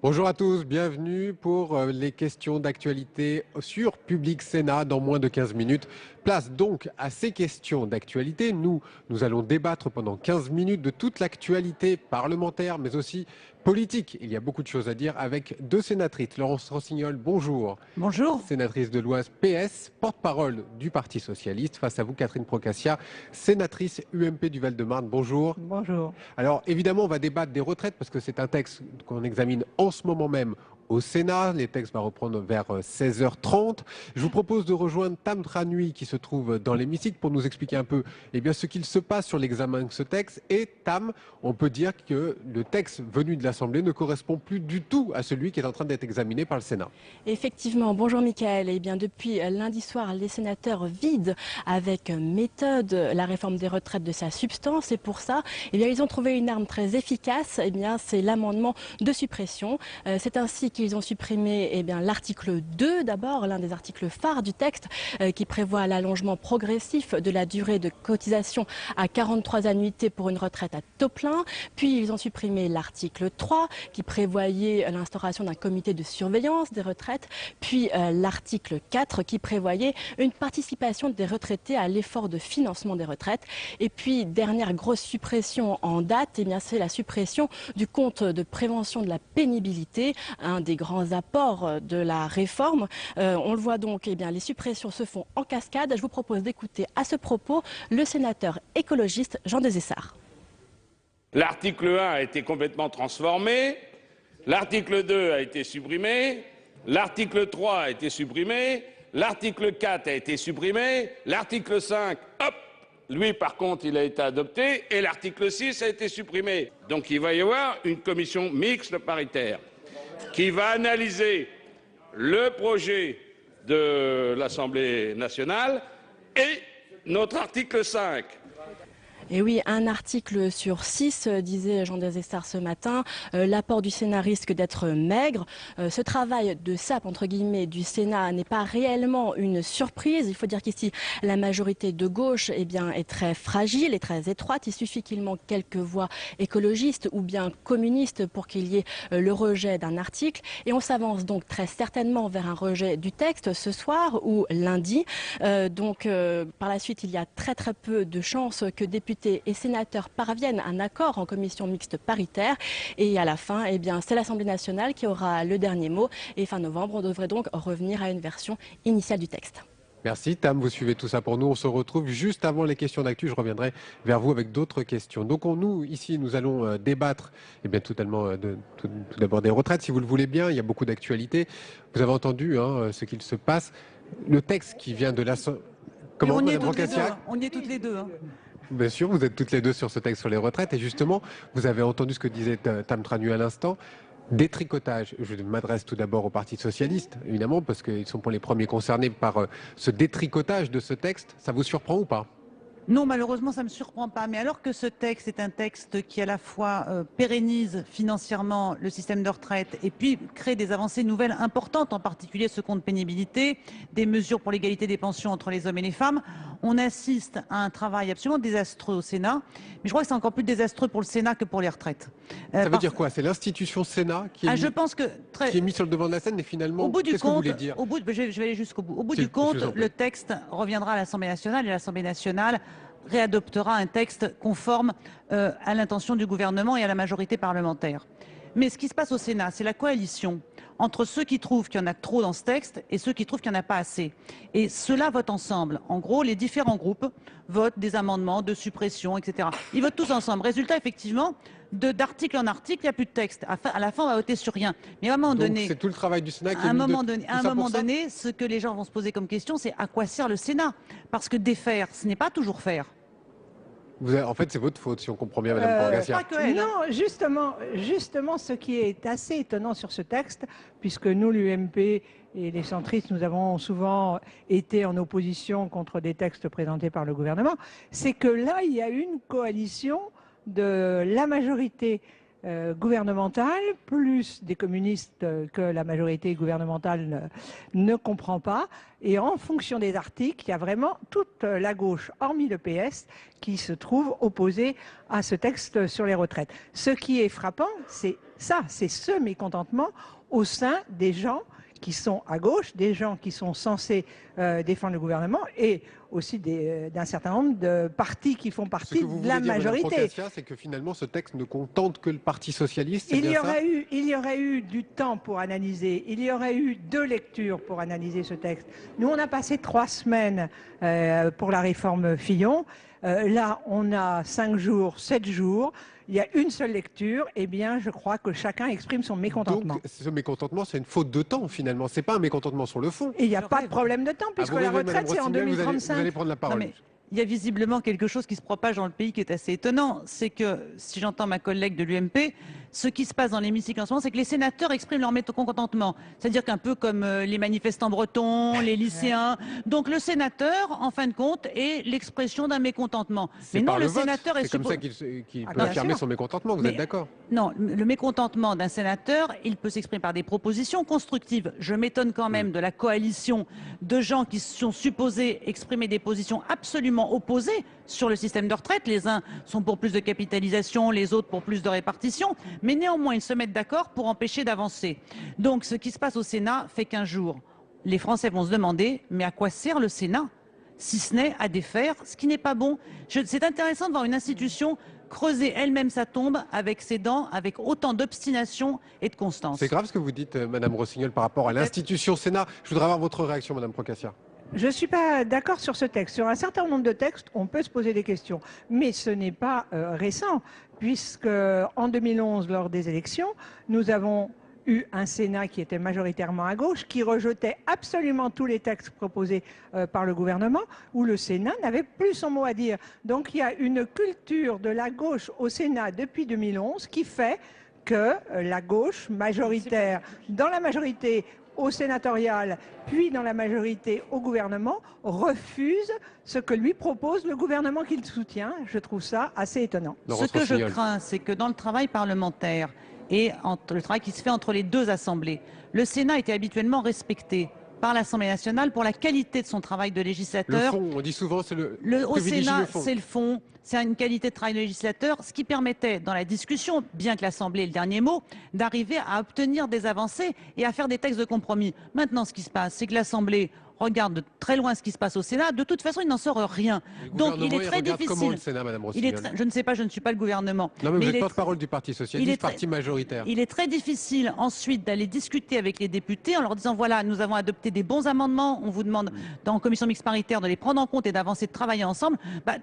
Bonjour à tous, bienvenue pour les questions d'actualité sur Public Sénat dans moins de 15 minutes. Place donc à ces questions d'actualité. Nous allons débattre pendant 15 minutes de toute l'actualité parlementaire, mais aussi politique. Il y a beaucoup de choses à dire avec deux sénatrices. Laurence Rossignol, bonjour. Bonjour. Sénatrice de l'Oise PS, porte-parole du Parti Socialiste. Face à vous, Catherine Procaccia, sénatrice UMP du Val-de-Marne. Bonjour. Bonjour. Alors évidemment, on va débattre des retraites parce que c'est un texte qu'on examine en ce moment même au Sénat. Les textes vont reprendre vers 16h30. Je vous propose de rejoindre Tam Tranui qui se trouve dans l'hémicycle pour nous expliquer un peu ce qu'il se passe sur l'examen de ce texte. Et Tam, on peut dire que le texte venu de l'Assemblée ne correspond plus du tout à celui qui est en train d'être examiné par le Sénat. Effectivement, bonjour Mickaël. Eh bien, depuis lundi soir, les sénateurs vident avec méthode la réforme des retraites de sa substance. Et pour ça, ils ont trouvé une arme très efficace. C'est l'amendement de suppression. C'est ainsi qu'ils ont supprimé l'article 2 d'abord, l'un des articles phares du texte qui prévoit l'allongement progressif de la durée de cotisation à 43 annuités pour une retraite à taux plein. Puis ils ont supprimé l'article 3 qui prévoyait l'instauration d'un comité de surveillance des retraites. Puis l'article 4 qui prévoyait une participation des retraités à l'effort de financement des retraites. Et puis dernière grosse suppression en date, c'est la suppression du compte de prévention de la pénibilité, un des grands apports de la réforme. On le voit donc, les suppressions se font en cascade. Je vous propose d'écouter à ce propos le sénateur écologiste Jean Desessard. L'article 1 a été complètement transformé, l'article 2 a été supprimé, l'article 3 a été supprimé, l'article 4 a été supprimé, l'article 5, hop, lui par contre il a été adopté et l'article 6 a été supprimé. Donc il va y avoir une commission mixte paritaire qui va analyser le projet de l'Assemblée nationale et notre article 5. Et oui, un article sur 6, disait Jean Desessard ce matin. L'apport du Sénat risque d'être maigre. Ce travail de sape, entre guillemets, du Sénat n'est pas réellement une surprise. Il faut dire qu'ici, la majorité de gauche est très fragile et très étroite. Il suffit qu'il manque quelques voix écologistes ou bien communistes pour qu'il y ait le rejet d'un article. Et on s'avance donc très certainement vers un rejet du texte ce soir ou lundi. Par la suite, il y a très très peu de chances que députés et sénateurs parviennent à un accord en commission mixte paritaire. Et à la fin, c'est l'Assemblée nationale qui aura le dernier mot. Et fin novembre, on devrait donc revenir à une version initiale du texte. Merci Tam, vous suivez tout ça pour nous. On se retrouve juste avant les questions d'actu. Je reviendrai vers vous avec d'autres questions. Donc nous allons débattre tout d'abord des retraites, si vous le voulez bien. Il y a beaucoup d'actualités. Vous avez entendu ce qu'il se passe. Le texte qui vient de l'Assemblée... Comment, on y est toutes les deux. Bien sûr, vous êtes toutes les deux sur ce texte sur les retraites. Et justement, vous avez entendu ce que disait Tam Tranui à l'instant. Détricotage. Je m'adresse tout d'abord au Parti Socialiste, évidemment, parce qu'ils sont pour les premiers concernés par ce détricotage de ce texte. Ça vous surprend ou pas ? Non, malheureusement, ça ne me surprend pas. Mais alors que ce texte est un texte qui, à la fois, pérennise financièrement le système de retraite et puis crée des avancées nouvelles importantes, en particulier ce compte pénibilité, des mesures pour l'égalité des pensions entre les hommes et les femmes, on assiste à un travail absolument désastreux au Sénat. Mais je crois que c'est encore plus désastreux pour le Sénat que pour les retraites. Ça veut dire quoi? C'est l'institution Sénat qui est, qui est mise sur le devant de la scène et finalement, qu'est-ce que vous voulez dire? Je vais aller jusqu'au bout. Au bout du compte, le texte reviendra à l'Assemblée nationale et l'Assemblée nationale réadoptera un texte conforme à l'intention du gouvernement et à la majorité parlementaire. Mais ce qui se passe au Sénat, c'est la coalition entre ceux qui trouvent qu'il y en a trop dans ce texte et ceux qui trouvent qu'il n'y en a pas assez. Et ceux-là votent ensemble. En gros, les différents groupes votent des amendements de suppression, etc. Ils votent tous ensemble. Résultat, effectivement, d'article en article, il n'y a plus de texte. À la fin, on va voter sur rien. Mais à un moment donné... C'est tout le travail du Sénat qui à un moment donné, ce que les gens vont se poser comme question, c'est à quoi sert le Sénat? Parce que défaire, ce n'est pas toujours faire. En fait, c'est votre faute, si on comprend bien, Madame Procaccia. Non, justement, ce qui est assez étonnant sur ce texte, puisque nous, l'UMP et les centristes, nous avons souvent été en opposition contre des textes présentés par le gouvernement, c'est que là, il y a une coalition de la majorité gouvernementale, plus des communistes que la majorité gouvernementale ne comprend pas. Et en fonction des articles, il y a vraiment toute la gauche, hormis le PS, qui se trouve opposée à ce texte sur les retraites. Ce qui est frappant, c'est ça, c'est ce mécontentement au sein des gens qui sont à gauche, des gens qui sont censés défendre le gouvernement et aussi d'un certain nombre de partis qui font partie de la majorité. C'est que finalement ce texte ne contente que le Parti socialiste. Il y aurait eu du temps pour analyser, il y aurait eu 2 lectures pour analyser ce texte. Nous, on a passé 3 semaines pour la réforme Fillon. Là, on a 5 jours, 7 jours. Il y a une seule lecture, eh bien, je crois que chacun exprime son mécontentement. Donc, ce mécontentement, c'est une faute de temps, finalement. C'est pas un mécontentement sur le fond. Et il n'y a pas de problème de temps, puisque la retraite, c'est en 2035. Vous allez prendre la parole. Il y a visiblement quelque chose qui se propage dans le pays qui est assez étonnant. C'est que, si j'entends ma collègue de l'UMP, ce qui se passe dans l'hémicycle en ce moment, c'est que les sénateurs expriment leur mécontentement. C'est-à-dire qu'un peu comme les manifestants bretons, les lycéens. Donc le sénateur, en fin de compte, est l'expression d'un mécontentement. Mais non, le sénateur est... C'est comme ça qu'il peut affirmer son mécontentement, vous êtes d'accord? Non, le mécontentement d'un sénateur, il peut s'exprimer par des propositions constructives. Je m'étonne quand même de la coalition de gens qui sont supposés exprimer des positions absolument opposées sur le système de retraite. Les uns sont pour plus de capitalisation, les autres pour plus de répartition. Mais néanmoins, ils se mettent d'accord pour empêcher d'avancer. Donc, ce qui se passe au Sénat fait qu'un jour, les Français vont se demander, mais à quoi sert le Sénat, si ce n'est à défaire, ce qui n'est pas bon. C'est intéressant de voir une institution creuser elle-même sa tombe avec ses dents, avec autant d'obstination et de constance. C'est grave ce que vous dites, Madame Rossignol, par rapport à l'institution Sénat. Je voudrais avoir votre réaction, Madame Procaccia. Je ne suis pas d'accord sur ce texte. Sur un certain nombre de textes, on peut se poser des questions. Mais ce n'est pas récent, puisque en 2011, lors des élections, nous avons eu un Sénat qui était majoritairement à gauche, qui rejetait absolument tous les textes proposés par le gouvernement, où le Sénat n'avait plus son mot à dire. Donc il y a une culture de la gauche au Sénat depuis 2011 qui fait que la gauche majoritaire, dans la majorité au sénatorial, puis dans la majorité au gouvernement, refuse ce que lui propose le gouvernement qu'il soutient. Je trouve ça assez étonnant. Ce que je crains, c'est que dans le travail parlementaire et le travail qui se fait entre les 2 assemblées, le Sénat était habituellement respecté par l'Assemblée nationale pour la qualité de son travail de législateur. Le fond, on dit souvent, c'est au Sénat, c'est le fond. C'est une qualité de travail de législateur, ce qui permettait, dans la discussion, bien que l'Assemblée ait le dernier mot, d'arriver à obtenir des avancées et à faire des textes de compromis. Maintenant, ce qui se passe, c'est que l'Assemblée regarde de très loin ce qui se passe au Sénat. De toute façon, il n'en sort rien. Donc, il est très difficile. Comment le Sénat, Madame Rossignol ? Je ne sais pas, je ne suis pas le gouvernement. Non, mais vous êtes porte-parole du Parti socialiste, parti majoritaire. Il est très difficile ensuite d'aller discuter avec les députés en leur disant voilà, nous avons adopté des bons amendements. On vous demande dans commission mixte paritaire de les prendre en compte et d'avancer, de travailler ensemble.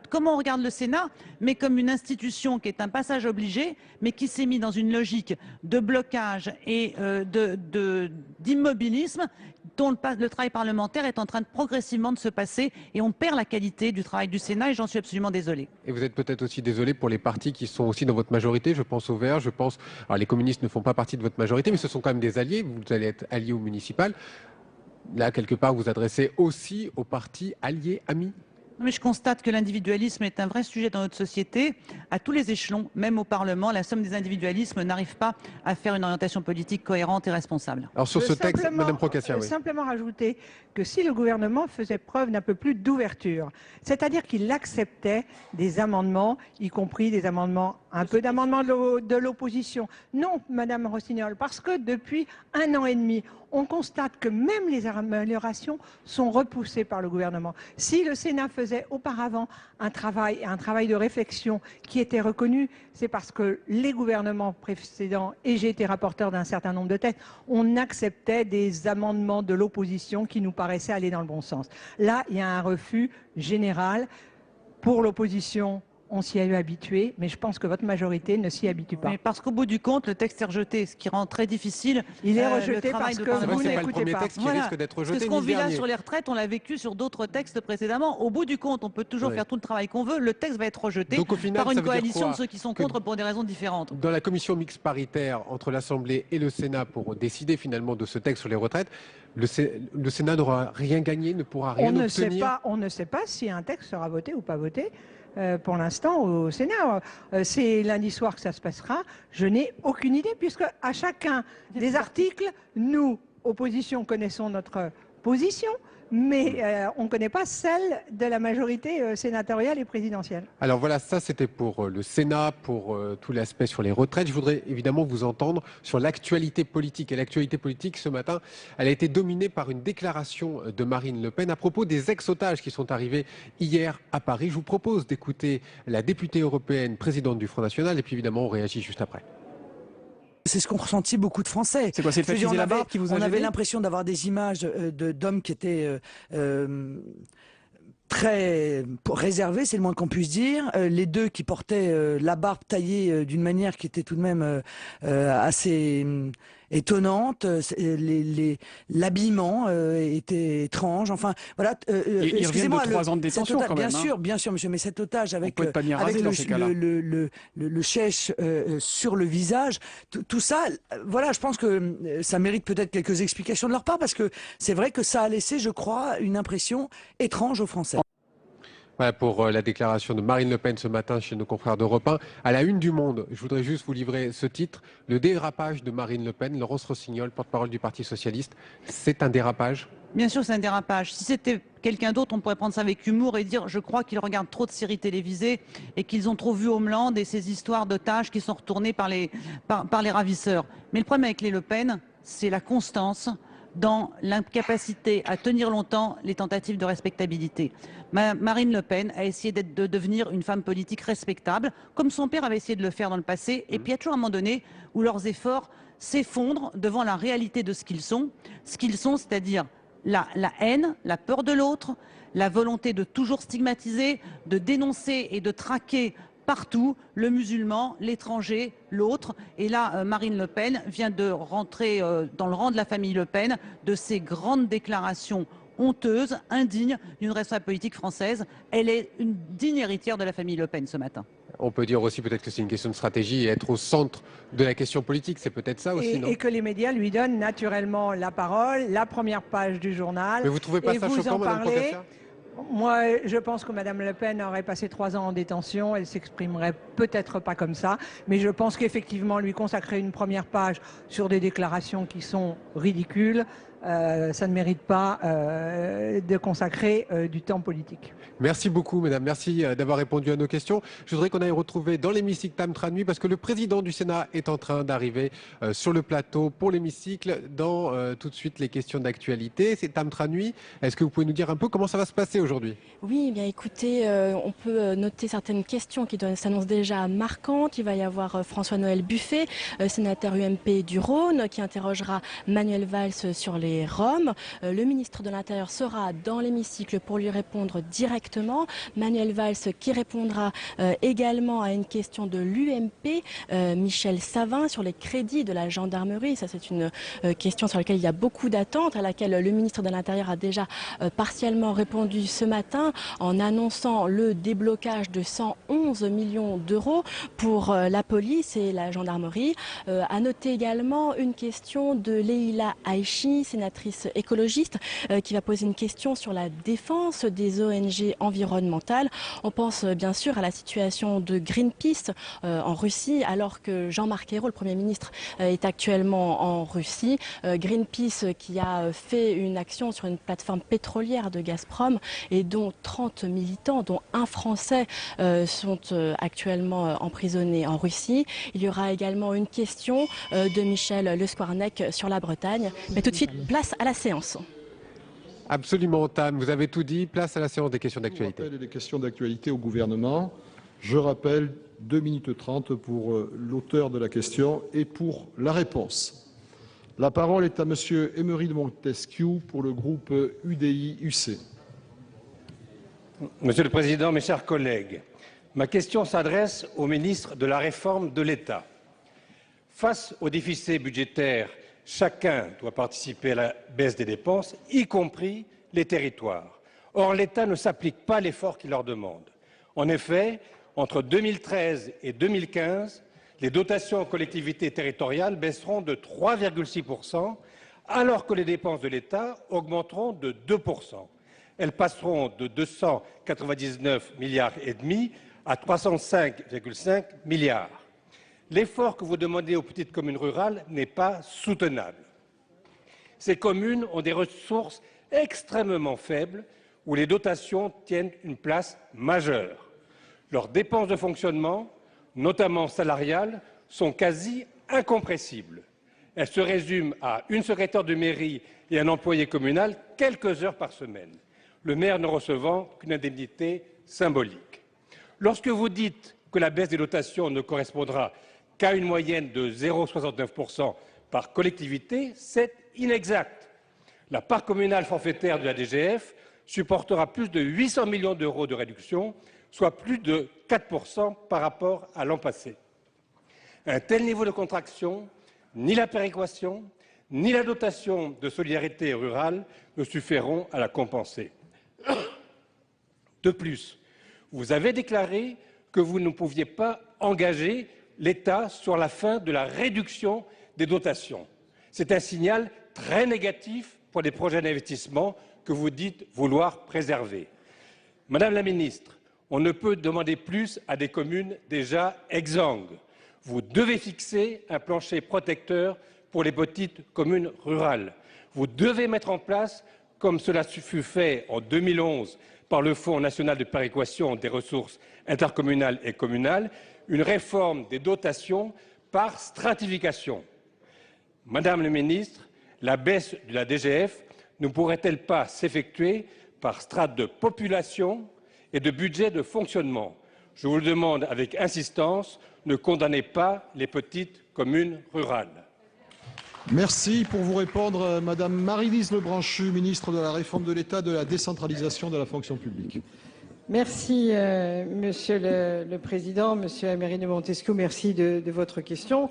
Comment on regarde le Sénat, mais comme une institution qui est un passage obligé, mais qui s'est mis dans une logique de blocage et d'immobilisme dont le travail parlementaire est en train de progressivement de se passer et on perd la qualité du travail du Sénat et j'en suis absolument désolé. Et vous êtes peut-être aussi désolé pour les partis qui sont aussi dans votre majorité, je pense aux Verts, je pense... Alors les communistes ne font pas partie de votre majorité, mais ce sont quand même des alliés, vous allez être alliés au municipal. Là, quelque part, vous adressez aussi aux partis alliés, amis. Mais je constate que l'individualisme est un vrai sujet dans notre société, à tous les échelons, même au Parlement. La somme des individualismes n'arrive pas à faire une orientation politique cohérente et responsable. Alors sur ce texte, Madame Procaccia, oui. Simplement rajouter que si le gouvernement faisait preuve d'un peu plus d'ouverture, c'est-à-dire qu'il acceptait des amendements, y compris des amendements, un peu d'amendements de l'opposition. Non, Madame Rossignol, parce que depuis 1 an et demi, on constate que même les améliorations sont repoussées par le gouvernement. Si le Sénat faisait auparavant un travail de réflexion qui était reconnu, c'est parce que les gouvernements précédents, et j'ai été rapporteur d'un certain nombre de textes, on acceptait des amendements de l'opposition qui nous paraissaient aller dans le bon sens. Là, il y a un refus général pour l'opposition. On s'y a eu habitué, mais je pense que votre majorité ne s'y habitue pas. Mais parce qu'au bout du compte, le texte est rejeté, ce qui rend très difficile. Il est rejeté parce que vous n'écoutez pas. Texte qui risque d'être rejeté. Ce qu'on vit là sur les retraites, on l'a vécu sur d'autres textes précédemment. Au bout du compte, on peut toujours faire tout le travail qu'on veut. Le texte va être rejeté par une coalition de ceux qui sont contre pour des raisons différentes. Dans la commission mixte paritaire entre l'Assemblée et le Sénat pour décider finalement de ce texte sur les retraites, le Sénat n'aura rien gagné, ne pourra rien obtenir. On ne sait pas si un texte sera voté ou pas voté. pour l'instant au Sénat. C'est lundi soir que ça se passera. Je n'ai aucune idée puisque à chacun des articles, nous, opposition, connaissons notre position, mais on ne connaît pas celle de la majorité sénatoriale et présidentielle. Alors voilà, ça c'était pour le Sénat, pour tout l'aspect sur les retraites. Je voudrais évidemment vous entendre sur l'actualité politique. Et l'actualité politique, ce matin, elle a été dominée par une déclaration de Marine Le Pen à propos des ex-otages qui sont arrivés hier à Paris. Je vous propose d'écouter la députée européenne, présidente du Front National, et puis évidemment on réagit juste après. C'est ce qu'ont ressenti beaucoup de Français. C'est quoi, c'est le fait d'utiliser la barbe qui vous a On avait gêné ? l'impression d'avoir des images d'hommes qui étaient très réservés, c'est le moins qu'on puisse dire. Les deux qui portaient la barbe taillée d'une manière qui était tout de même assez étonnante. L'habillement était étrange. Enfin, voilà. Ils reviennent de 3 ans de détention quand même. Bien sûr, monsieur, mais cet otage avec, le chèche sur le visage, tout ça, voilà, je pense que ça mérite peut-être quelques explications de leur part, parce que c'est vrai que ça a laissé, je crois, une impression étrange aux Français. Voilà pour la déclaration de Marine Le Pen ce matin chez nos confrères d'Europe 1. À la une du Monde, je voudrais juste vous livrer ce titre. Le dérapage de Marine Le Pen, Laurence Rossignol, porte-parole du Parti Socialiste. C'est un dérapage ? Bien sûr, c'est un dérapage. Si c'était quelqu'un d'autre, on pourrait prendre ça avec humour et dire « je crois qu'ils regardent trop de séries télévisées et qu'ils ont trop vu Homeland et ces histoires d'otages qui sont retournées par les ravisseurs ». Mais le problème avec les Le Pen, c'est la constance dans l'incapacité à tenir longtemps les tentatives de respectabilité. Marine Le Pen a essayé de devenir une femme politique respectable, comme son père avait essayé de le faire dans le passé, et puis il y a toujours un moment donné où leurs efforts s'effondrent devant la réalité de ce qu'ils sont, c'est-à-dire la haine, la peur de l'autre, la volonté de toujours stigmatiser, de dénoncer et de traquer partout le musulman, l'étranger, l'autre. Et là, Marine Le Pen vient de rentrer dans le rang de la famille Le Pen de ces grandes déclarations honteuses, indignes d'une responsable politique française. Elle est une digne héritière de la famille Le Pen ce matin. On peut dire aussi peut-être que c'est une question de stratégie et être au centre de la question politique, c'est peut-être ça aussi, non ? Et que les médias lui donnent naturellement la parole, la première page du journal. Mais vous ne trouvez pas ça choquant, Madame Procacia ? Moi, je pense que Mme Le Pen aurait passé 3 ans en détention. Elle s'exprimerait peut-être pas comme ça. Mais je pense qu'effectivement, lui consacrer une première page sur des déclarations qui sont ridicules, ça ne mérite pas de consacrer du temps politique. Merci beaucoup, mesdames. Merci d'avoir répondu à nos questions. Je voudrais qu'on aille retrouver dans l'hémicycle Tam Tranui parce que le président du Sénat est en train d'arriver sur le plateau pour l'hémicycle dans tout de suite les questions d'actualité. C'est Tam Tranui. Est-ce que vous pouvez nous dire un peu comment ça va se passer aujourd'hui ? Oui, bien écoutez, on peut noter certaines questions qui s'annoncent déjà marquantes. Il va y avoir François-Noël Buffet, sénateur UMP du Rhône, qui interrogera Manuel Valls sur les Roms. Le ministre de l'Intérieur sera dans l'hémicycle pour lui répondre directement. Manuel Valls qui répondra également à une question de l'UMP, Michel Savin, sur les crédits de la gendarmerie. Ça, c'est une question sur laquelle il y a beaucoup d'attentes, à laquelle le ministre de l'Intérieur a déjà partiellement répondu ce matin en annonçant le déblocage de 111 millions d'euros pour la police et la gendarmerie. À noter également une question de Leïla Aïchi, sénatrice écologiste, qui va poser une question sur la défense des ONG environnementales. On pense bien sûr à la situation de Greenpeace en Russie, alors que Jean-Marc Ayrault, le Premier ministre, est actuellement en Russie. Greenpeace qui a fait une action sur une plateforme pétrolière de Gazprom et dont 30 militants, dont un Français, sont actuellement emprisonnés en Russie. Il y aura également une question de Michel Le Squarnec sur la Bretagne. Mais tout de suite, place à la séance. Absolument, Tam. Vous avez tout dit. Place à la séance des questions d'actualité. Les questions d'actualité au gouvernement. Je rappelle 2 minutes 30 pour l'auteur de la question et pour la réponse. La parole est à Monsieur Émeric Montesquiou pour le groupe UDI-UC. Monsieur le Président, mes chers collègues, ma question s'adresse au ministre de la Réforme de l'État. Face au déficit budgétaire, chacun doit participer à la baisse des dépenses, y compris les territoires. Or, l'État ne s'applique pas l'effort qu'il leur demande. En effet, entre 2013 et 2015, les dotations aux collectivités territoriales baisseront de 3,6%, alors que les dépenses de l'État augmenteront de 2%. Elles passeront de 299 milliards et demi à 305,5 milliards. L'effort que vous demandez aux petites communes rurales n'est pas soutenable. Ces communes ont des ressources extrêmement faibles où les dotations tiennent une place majeure. Leurs dépenses de fonctionnement, notamment salariales, sont quasi incompressibles. Elles se résument à une secrétaire de mairie et un employé communal quelques heures par semaine, le maire ne recevant qu'une indemnité symbolique. Lorsque vous dites que la baisse des dotations ne correspondra qu'à une moyenne de 0,69% par collectivité, c'est inexact. La part communale forfaitaire de la DGF supportera plus de 800 millions d'euros de réduction, soit plus de 4% par rapport à l'an passé. Un tel niveau de contraction, ni la péréquation, ni la dotation de solidarité rurale ne suffiront à la compenser. De plus, vous avez déclaré que vous ne pouviez pas engager l'État sur la fin de la réduction des dotations. C'est un signal très négatif pour les projets d'investissement que vous dites vouloir préserver. Madame la ministre, on ne peut demander plus à des communes déjà exsangues. Vous devez fixer un plancher protecteur pour les petites communes rurales. Vous devez mettre en place, comme cela fut fait en 2011 par le Fonds national de péréquation des ressources intercommunales et communales, une réforme des dotations par stratification. Madame la ministre, la baisse de la DGF ne pourrait-elle pas s'effectuer par strate de population et de budget de fonctionnement? Je vous le demande avec insistance, ne condamnez pas les petites communes rurales. Merci. Pour vous répondre, Madame Maryse Lebranchu, ministre de la Réforme de l'État, de la décentralisation de la fonction publique. Merci, Monsieur le Président. Monsieur Aymeri de Montesquieu, merci de votre question.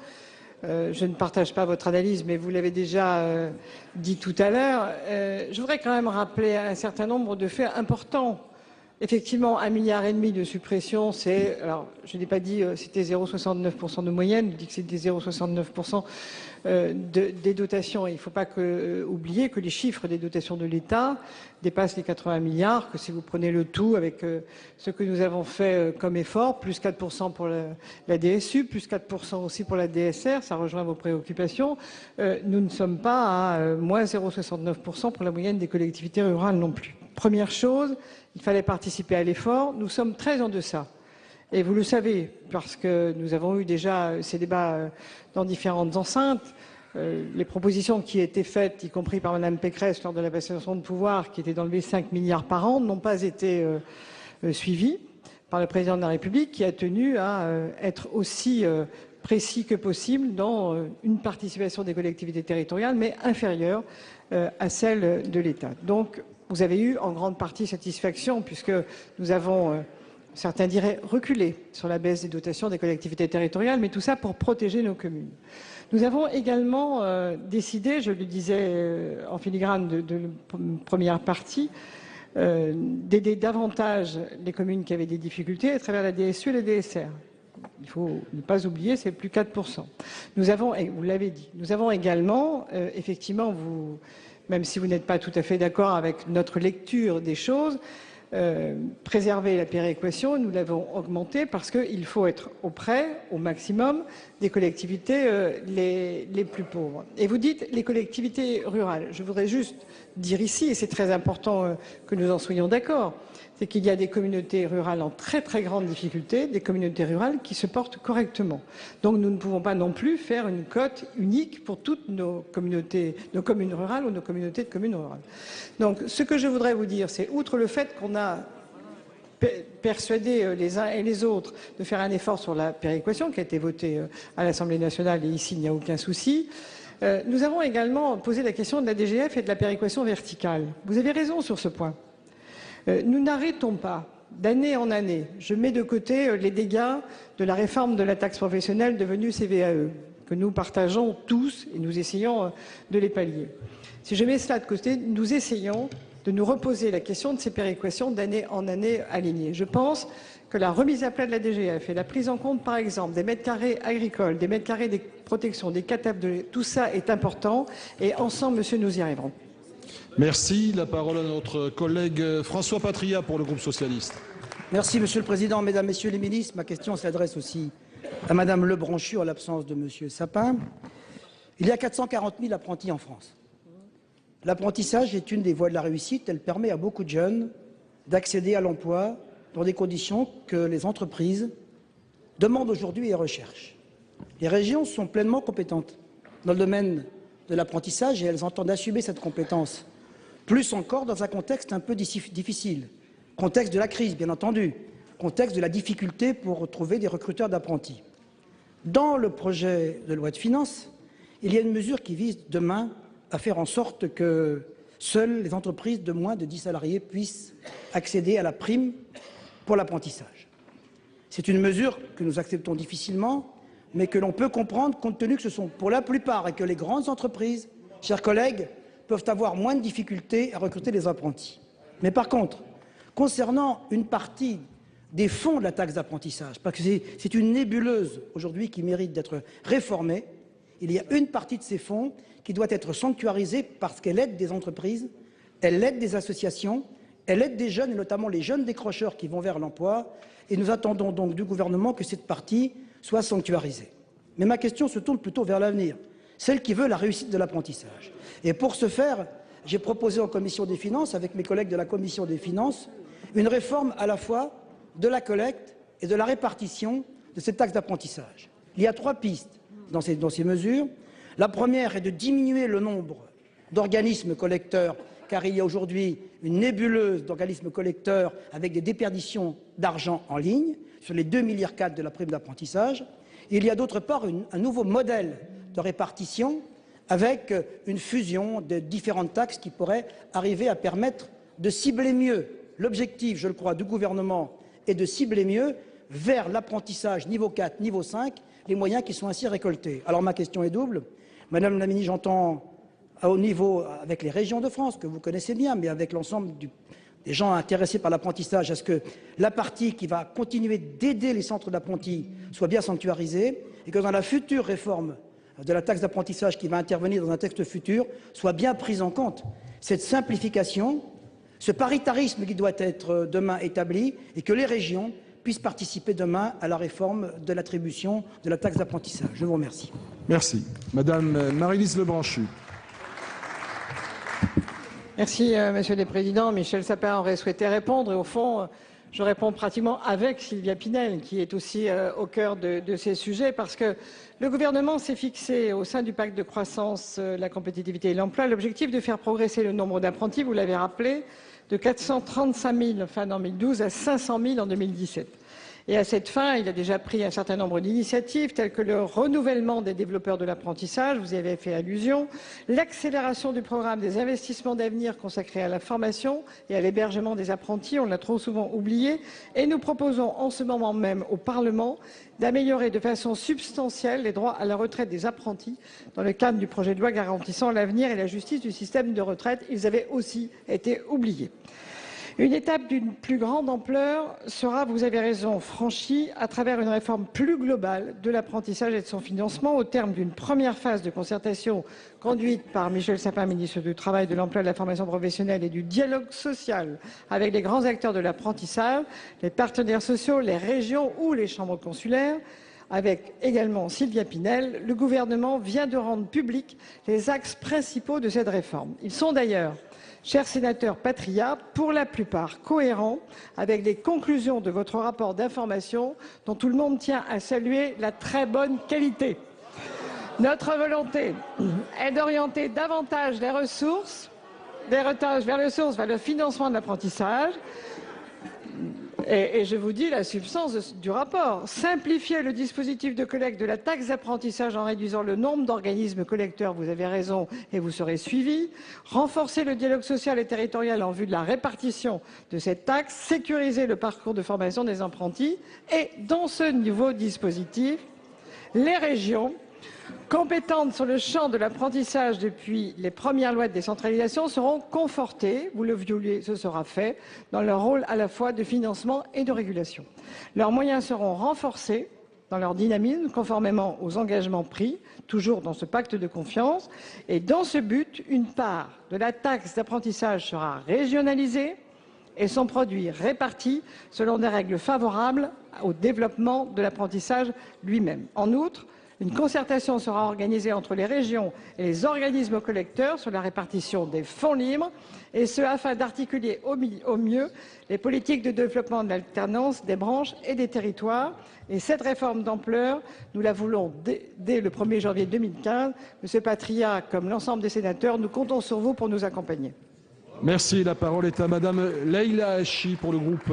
Je ne partage pas votre analyse, mais vous l'avez déjà dit tout à l'heure. Je voudrais quand même rappeler un certain nombre de faits importants. Effectivement, 1,5 milliard de suppression, c'est, alors je n'ai pas dit c'était 0,69% de moyenne, je dis que c'était 0,69% des dotations. Il ne faut pas oublier que les chiffres des dotations de l'État dépassent les 80 milliards, que si vous prenez le tout avec ce que nous avons fait comme effort, plus 4% pour la DSU, plus 4% aussi pour la DSR, ça rejoint vos préoccupations, nous ne sommes pas à moins 0,69% pour la moyenne des collectivités rurales non plus. Première chose, il fallait participer à l'effort. Nous sommes très en deçà. Et vous le savez, parce que nous avons eu déjà ces débats dans différentes enceintes. Les propositions qui étaient faites, y compris par Mme Pécresse lors de la passation de pouvoir, qui était d'enlever 5 milliards par an, n'ont pas été suivies par le Président de la République, qui a tenu à être aussi précis que possible dans une participation des collectivités territoriales, mais inférieure à celle de l'État. Donc, vous avez eu en grande partie satisfaction, puisque nous avons, certains diraient, reculé sur la baisse des dotations des collectivités territoriales, mais tout ça pour protéger nos communes. Nous avons également décidé, je le disais en filigrane de première partie, d'aider davantage les communes qui avaient des difficultés à travers la DSU et la DSR. Il faut ne pas oublier, c'est plus 4%. Nous avons, et vous l'avez dit, nous avons également, effectivement, même si vous n'êtes pas tout à fait d'accord avec notre lecture des choses, préserver la péréquation, nous l'avons augmentée parce qu'il faut être auprès, au maximum, des collectivités les plus pauvres. Et vous dites les collectivités rurales. Je voudrais juste dire ici, et c'est très important que nous en soyons d'accord, c'est qu'il y a des communautés rurales en très très grande difficulté, des communautés rurales qui se portent correctement. Donc nous ne pouvons pas non plus faire une cote unique pour toutes nos communautés, nos communes rurales ou nos communautés de communes rurales. Donc ce que je voudrais vous dire, c'est outre le fait qu'on a persuadé les uns et les autres de faire un effort sur la péréquation qui a été votée à l'Assemblée nationale, et ici il n'y a aucun souci, nous avons également posé la question de la DGF et de la péréquation verticale. Vous avez raison sur ce point. Nous n'arrêtons pas, d'année en année. Je mets de côté les dégâts de la réforme de la taxe professionnelle devenue CVAE, que nous partageons tous et nous essayons de les pallier. Si je mets cela de côté, nous essayons de nous reposer la question de ces péréquations d'année en année alignées. Je pense que la remise à plat de la DGF et la prise en compte, par exemple, des mètres carrés agricoles, des mètres carrés des protections, des CATAP, tout ça est important et ensemble, monsieur, nous y arriverons. Merci. La parole à notre collègue François Patriat pour le groupe socialiste. Merci Monsieur le Président, Mesdames, Messieurs les ministres. Ma question s'adresse aussi à Madame Lebranchu en l'absence de Monsieur Sapin. Il y a 440 000 apprentis en France. L'apprentissage est une des voies de la réussite. Elle permet à beaucoup de jeunes d'accéder à l'emploi dans des conditions que les entreprises demandent aujourd'hui et recherchent. Les régions sont pleinement compétentes dans le domaine de l'apprentissage et elles entendent assumer cette compétence, plus encore dans un contexte un peu difficile, contexte de la crise bien entendu, contexte de la difficulté pour trouver des recruteurs d'apprentis. Dans le projet de loi de finances, il y a une mesure qui vise demain à faire en sorte que seules les entreprises de moins de 10 salariés puissent accéder à la prime pour l'apprentissage. C'est une mesure que nous acceptons difficilement, mais que l'on peut comprendre compte tenu que ce sont pour la plupart et que les grandes entreprises, chers collègues, peuvent avoir moins de difficultés à recruter des apprentis. Mais par contre, concernant une partie des fonds de la taxe d'apprentissage, parce que c'est une nébuleuse aujourd'hui qui mérite d'être réformée, il y a une partie de ces fonds qui doit être sanctuarisée parce qu'elle aide des entreprises, elle aide des associations, elle aide des jeunes, et notamment les jeunes décrocheurs qui vont vers l'emploi, et nous attendons donc du gouvernement que cette partie soit sanctuarisée. Mais ma question se tourne plutôt vers l'avenir, celle qui veut la réussite de l'apprentissage. Et pour ce faire, j'ai proposé en commission des finances, avec mes collègues de la commission des finances, une réforme à la fois de la collecte et de la répartition de cette taxe d'apprentissage. Il y a 3 pistes dans ces mesures. La première est de diminuer le nombre d'organismes collecteurs, car il y a aujourd'hui une nébuleuse d'organismes collecteurs avec des déperditions d'argent en ligne, sur les 2,4 milliards de la prime d'apprentissage. Il y a d'autre part un nouveau modèle de répartition avec une fusion de différentes taxes qui pourrait arriver à permettre de cibler mieux. L'objectif, je le crois, du gouvernement est de cibler mieux vers l'apprentissage niveau 4, niveau 5, les moyens qui sont ainsi récoltés. Alors ma question est double. Madame la ministre, j'entends à haut niveau avec les régions de France, que vous connaissez bien, mais avec l'ensemble des gens intéressés par l'apprentissage, à ce que la partie qui va continuer d'aider les centres d'apprentis soit bien sanctuarisée et que dans la future réforme de la taxe d'apprentissage qui va intervenir dans un texte futur soit bien prise en compte cette simplification, ce paritarisme qui doit être demain établi et que les régions puissent participer demain à la réforme de l'attribution de la taxe d'apprentissage. Je vous remercie. Merci. Madame Maryse Lebranchu. Merci, Monsieur le Président. Michel Sapin aurait souhaité répondre et au fond, je réponds pratiquement avec Sylvia Pinel, qui est aussi au cœur de ces sujets, parce que le gouvernement s'est fixé au sein du pacte de croissance, la compétitivité et l'emploi l'objectif de faire progresser le nombre d'apprentis, vous l'avez rappelé, de 435 000 fin 2012 à 500 000 en 2017. Et à cette fin, il a déjà pris un certain nombre d'initiatives, telles que le renouvellement des développeurs de l'apprentissage, vous y avez fait allusion, l'accélération du programme des investissements d'avenir consacrés à la formation et à l'hébergement des apprentis, on l'a trop souvent oublié, et nous proposons en ce moment même au Parlement d'améliorer de façon substantielle les droits à la retraite des apprentis dans le cadre du projet de loi garantissant l'avenir et la justice du système de retraite. Ils avaient aussi été oubliés. Une étape d'une plus grande ampleur sera, vous avez raison, franchie à travers une réforme plus globale de l'apprentissage et de son financement au terme d'une première phase de concertation conduite par Michel Sapin, ministre du Travail, de l'Emploi, de la Formation professionnelle et du dialogue social avec les grands acteurs de l'apprentissage, les partenaires sociaux, les régions ou les chambres consulaires. Avec également Sylvia Pinel, le gouvernement vient de rendre publics les axes principaux de cette réforme. Ils sont d'ailleurs, chers sénateurs Patriat, pour la plupart cohérents avec les conclusions de votre rapport d'information dont tout le monde tient à saluer la très bonne qualité. Notre volonté est d'orienter davantage les ressources, vers le financement de l'apprentissage. Et je vous dis la substance du rapport. Simplifier le dispositif de collecte de la taxe d'apprentissage en réduisant le nombre d'organismes collecteurs, vous avez raison et vous serez suivis. Renforcer le dialogue social et territorial en vue de la répartition de cette taxe. Sécuriser le parcours de formation des apprentis. Et dans ce nouveau dispositif, les régions compétentes sur le champ de l'apprentissage depuis les premières lois de décentralisation seront confortées, vous le vouliez, ce sera fait, dans leur rôle à la fois de financement et de régulation. Leurs moyens seront renforcés dans leur dynamisme, conformément aux engagements pris, toujours dans ce pacte de confiance. Et dans ce but, une part de la taxe d'apprentissage sera régionalisée et son produit réparti selon des règles favorables au développement de l'apprentissage lui-même. En outre, une concertation sera organisée entre les régions et les organismes collecteurs sur la répartition des fonds libres, et ce afin d'articuler au mieux les politiques de développement de l'alternance des branches et des territoires. Et cette réforme d'ampleur, nous la voulons dès le 1er janvier 2015. Monsieur Patriat, comme l'ensemble des sénateurs, nous comptons sur vous pour nous accompagner. Merci. La parole est à Madame Leïla Hachi pour le groupe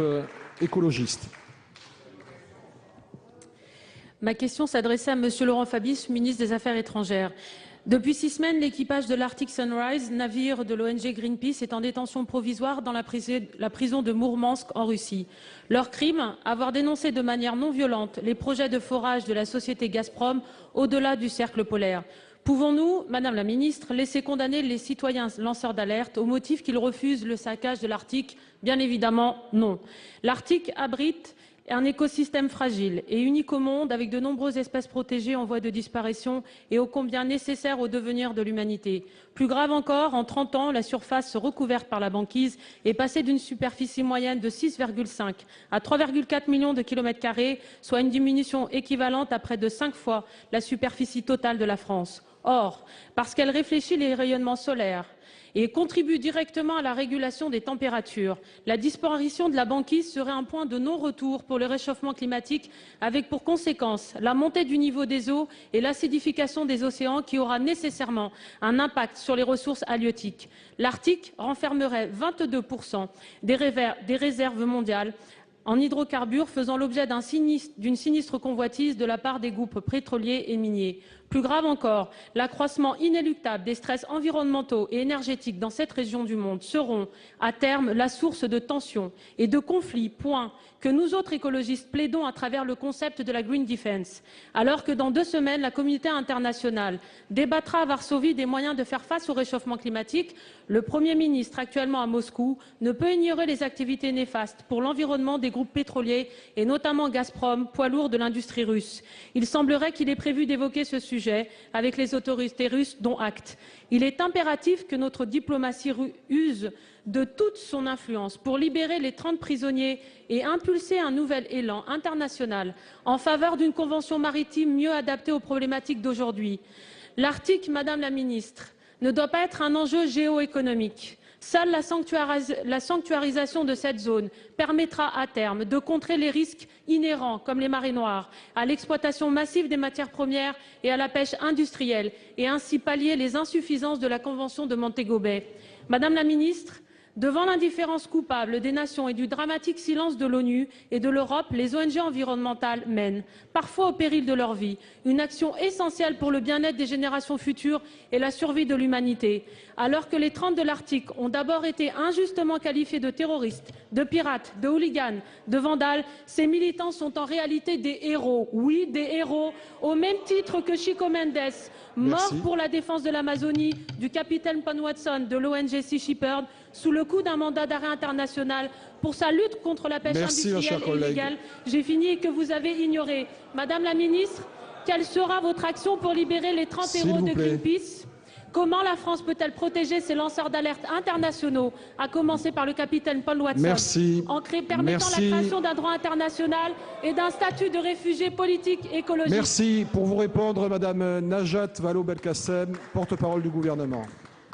écologiste. Ma question s'adressait à Monsieur Laurent Fabius, ministre des Affaires étrangères. Depuis 6 semaines, l'équipage de l'Arctic Sunrise, navire de l'ONG Greenpeace, est en détention provisoire dans la prison de Mourmansk en Russie. Leur crime, avoir dénoncé de manière non violente les projets de forage de la société Gazprom au-delà du cercle polaire. Pouvons-nous, Madame la Ministre, laisser condamner les citoyens lanceurs d'alerte au motif qu'ils refusent le saccage de l'Arctique? Bien évidemment, non. L'Arctique abrite un écosystème fragile et unique au monde, avec de nombreuses espèces protégées en voie de disparition et ô combien nécessaires au devenir de l'humanité. Plus grave encore, en 30 ans, la surface recouverte par la banquise est passée d'une superficie moyenne de 6,5 à 3,4 millions de kilomètres carrés, soit une diminution équivalente à près de 5 fois la superficie totale de la France. Or, parce qu'elle réfléchit les rayonnements solaires et contribue directement à la régulation des températures, la disparition de la banquise serait un point de non-retour pour le réchauffement climatique, avec pour conséquence la montée du niveau des eaux et l'acidification des océans qui aura nécessairement un impact sur les ressources halieutiques. L'Arctique renfermerait 22% des réserves mondiales en hydrocarbures, faisant l'objet d'une sinistre convoitise de la part des groupes pétroliers et miniers. Plus grave encore, l'accroissement inéluctable des stress environnementaux et énergétiques dans cette région du monde seront, à terme, la source de tensions et de conflits, point que nous autres écologistes plaidons à travers le concept de la Green Defense. Alors que dans 2 semaines, la communauté internationale débattra à Varsovie des moyens de faire face au réchauffement climatique, le Premier ministre, actuellement à Moscou, ne peut ignorer les activités néfastes pour l'environnement des groupes pétroliers et notamment Gazprom, poids lourd de l'industrie russe. Il semblerait qu'il est prévu d'évoquer ce sujet avec les autorités russes, dont acte. Il est impératif que notre diplomatie use de toute son influence pour libérer les 30 prisonniers et impulser un nouvel élan international en faveur d'une convention maritime mieux adaptée aux problématiques d'aujourd'hui. L'Arctique, Madame la Ministre, ne doit pas être un enjeu géoéconomique. Seule la sanctuarisation de cette zone permettra à terme de contrer les risques inhérents, comme les marées noires, à l'exploitation massive des matières premières et à la pêche industrielle, et ainsi pallier les insuffisances de la Convention de Montego Bay. Madame la Ministre, devant l'indifférence coupable des nations et du dramatique silence de l'ONU et de l'Europe, les ONG environnementales mènent, parfois au péril de leur vie, une action essentielle pour le bien-être des générations futures et la survie de l'humanité. Alors que les 30 de l'Arctique ont d'abord été injustement qualifiés de terroristes, de pirates, de hooligans, de vandales, ces militants sont en réalité des héros. Oui, des héros, au même titre que Chico Mendes, mort pour la défense de l'Amazonie, du capitaine Pon Watson de l'ONG Sea Shepherd, sous le coup d'un mandat d'arrêt international pour sa lutte contre la pêche industrielle et illégale. J'ai fini et que vous avez ignoré. Madame la Ministre, quelle sera votre action pour libérer les 30 héros de Greenpeace? Comment la France peut-elle protéger ses lanceurs d'alerte internationaux, à commencer par le capitaine Pon Watson, en permettant la création d'un droit international et d'un statut de réfugié politique écologique? Merci. Pour vous répondre, Madame Najat Vallaud-Belkacem, porte-parole du gouvernement.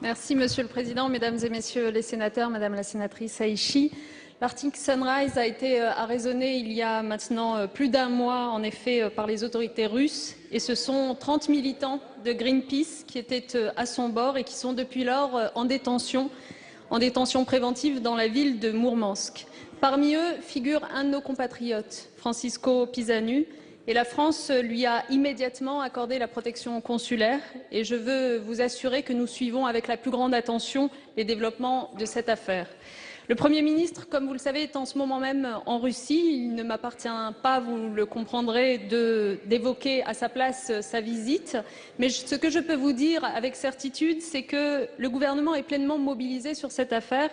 Merci Monsieur le Président, Mesdames et Messieurs les sénateurs, Madame la sénatrice Haïchi. L'Arctic Sunrise a été arraisonné il y a maintenant plus d'1 mois, en effet, par les autorités russes. Et ce sont 30 militants de Greenpeace qui étaient à son bord et qui sont depuis lors en détention préventive dans la ville de Mourmansk. Parmi eux figure un de nos compatriotes, Francisco Pisanu, et la France lui a immédiatement accordé la protection consulaire. Et je veux vous assurer que nous suivons avec la plus grande attention les développements de cette affaire. Le Premier ministre, comme vous le savez, est en ce moment même en Russie. Il ne m'appartient pas, vous le comprendrez, d'évoquer à sa place sa visite. Mais ce que je peux vous dire avec certitude, c'est que le gouvernement est pleinement mobilisé sur cette affaire.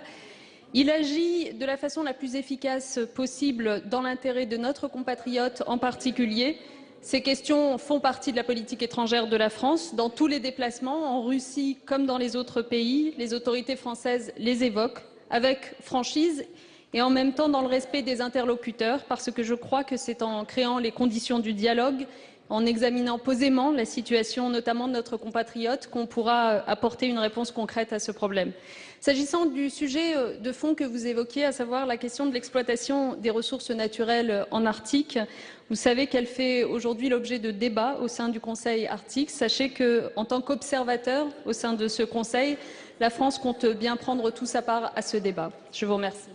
Il agit de la façon la plus efficace possible dans l'intérêt de notre compatriote en particulier. Ces questions font partie de la politique étrangère de la France. Dans tous les déplacements, en Russie comme dans les autres pays, les autorités françaises les évoquent avec franchise et en même temps dans le respect des interlocuteurs, parce que je crois que c'est en créant les conditions du dialogue, en examinant posément la situation notamment de notre compatriote, qu'on pourra apporter une réponse concrète à ce problème. S'agissant du sujet de fond que vous évoquiez, à savoir la question de l'exploitation des ressources naturelles en Arctique, vous savez qu'elle fait aujourd'hui l'objet de débats au sein du Conseil arctique. Sachez qu'en tant qu'observateur au sein de ce Conseil, la France compte bien prendre toute sa part à ce débat. Je vous remercie.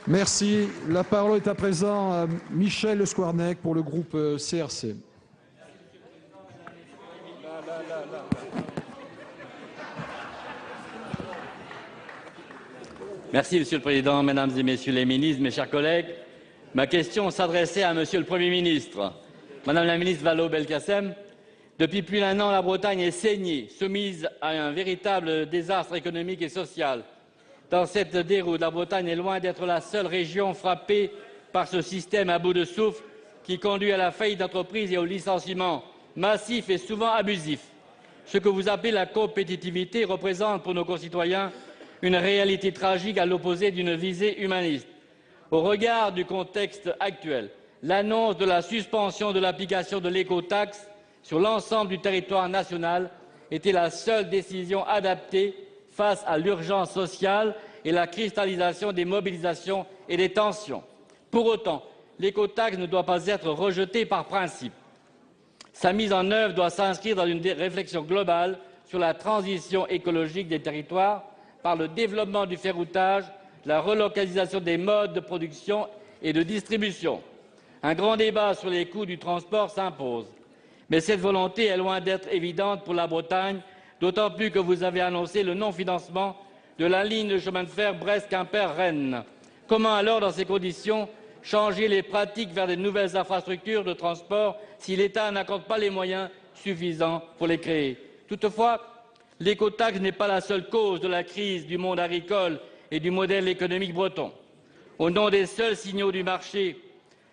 Merci. La parole est à présent à Michel Le Squarnec pour le groupe CRC. Merci, Monsieur le Président, Mesdames et Messieurs les ministres, mes chers collègues. Ma question s'adressait à Monsieur le Premier ministre. Madame la ministre Vallaud-Belkacem, depuis plus d'un an, la Bretagne est saignée, soumise à un véritable désastre économique et social. Dans cette déroute, la Bretagne est loin d'être la seule région frappée par ce système à bout de souffle qui conduit à la faillite d'entreprises et au licenciement massif et souvent abusif. Ce que vous appelez la compétitivité représente pour nos concitoyens une réalité tragique à l'opposé d'une visée humaniste. Au regard du contexte actuel, l'annonce de la suspension de l'application de l'écotaxe sur l'ensemble du territoire national était la seule décision adaptée face à l'urgence sociale et la cristallisation des mobilisations et des tensions. Pour autant, l'écotaxe ne doit pas être rejetée par principe. Sa mise en œuvre doit s'inscrire dans une réflexion globale sur la transition écologique des territoires par le développement du ferroutage, la relocalisation des modes de production et de distribution. Un grand débat sur les coûts du transport s'impose. Mais cette volonté est loin d'être évidente pour la Bretagne, d'autant plus que vous avez annoncé le non-financement de la ligne de chemin de fer Brest-Quimper-Rennes. Comment alors, dans ces conditions, changer les pratiques vers de nouvelles infrastructures de transport si l'État n'accorde pas les moyens suffisants pour les créer? Toutefois, l'écotaxe n'est pas la seule cause de la crise du monde agricole et du modèle économique breton. Au nom des seuls signaux du marché,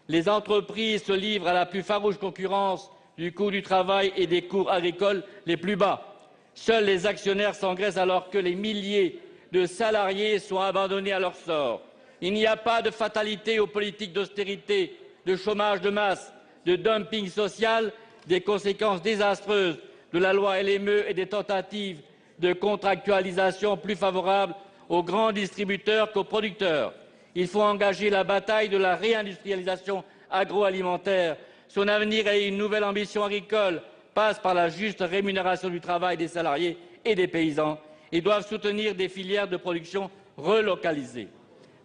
les entreprises se livrent à la plus farouche concurrence du coût du travail et des cours agricoles les plus bas. Seuls les actionnaires s'engraissent alors que les milliers de salariés sont abandonnés à leur sort. Il n'y a pas de fatalité aux politiques d'austérité, de chômage de masse, de dumping social, des conséquences désastreuses de la loi LME et des tentatives de contractualisation plus favorables aux grands distributeurs qu'aux producteurs. Il faut engager la bataille de la réindustrialisation agroalimentaire. Son avenir et une nouvelle ambition agricole passent par la juste rémunération du travail des salariés et des paysans et doivent soutenir des filières de production relocalisées.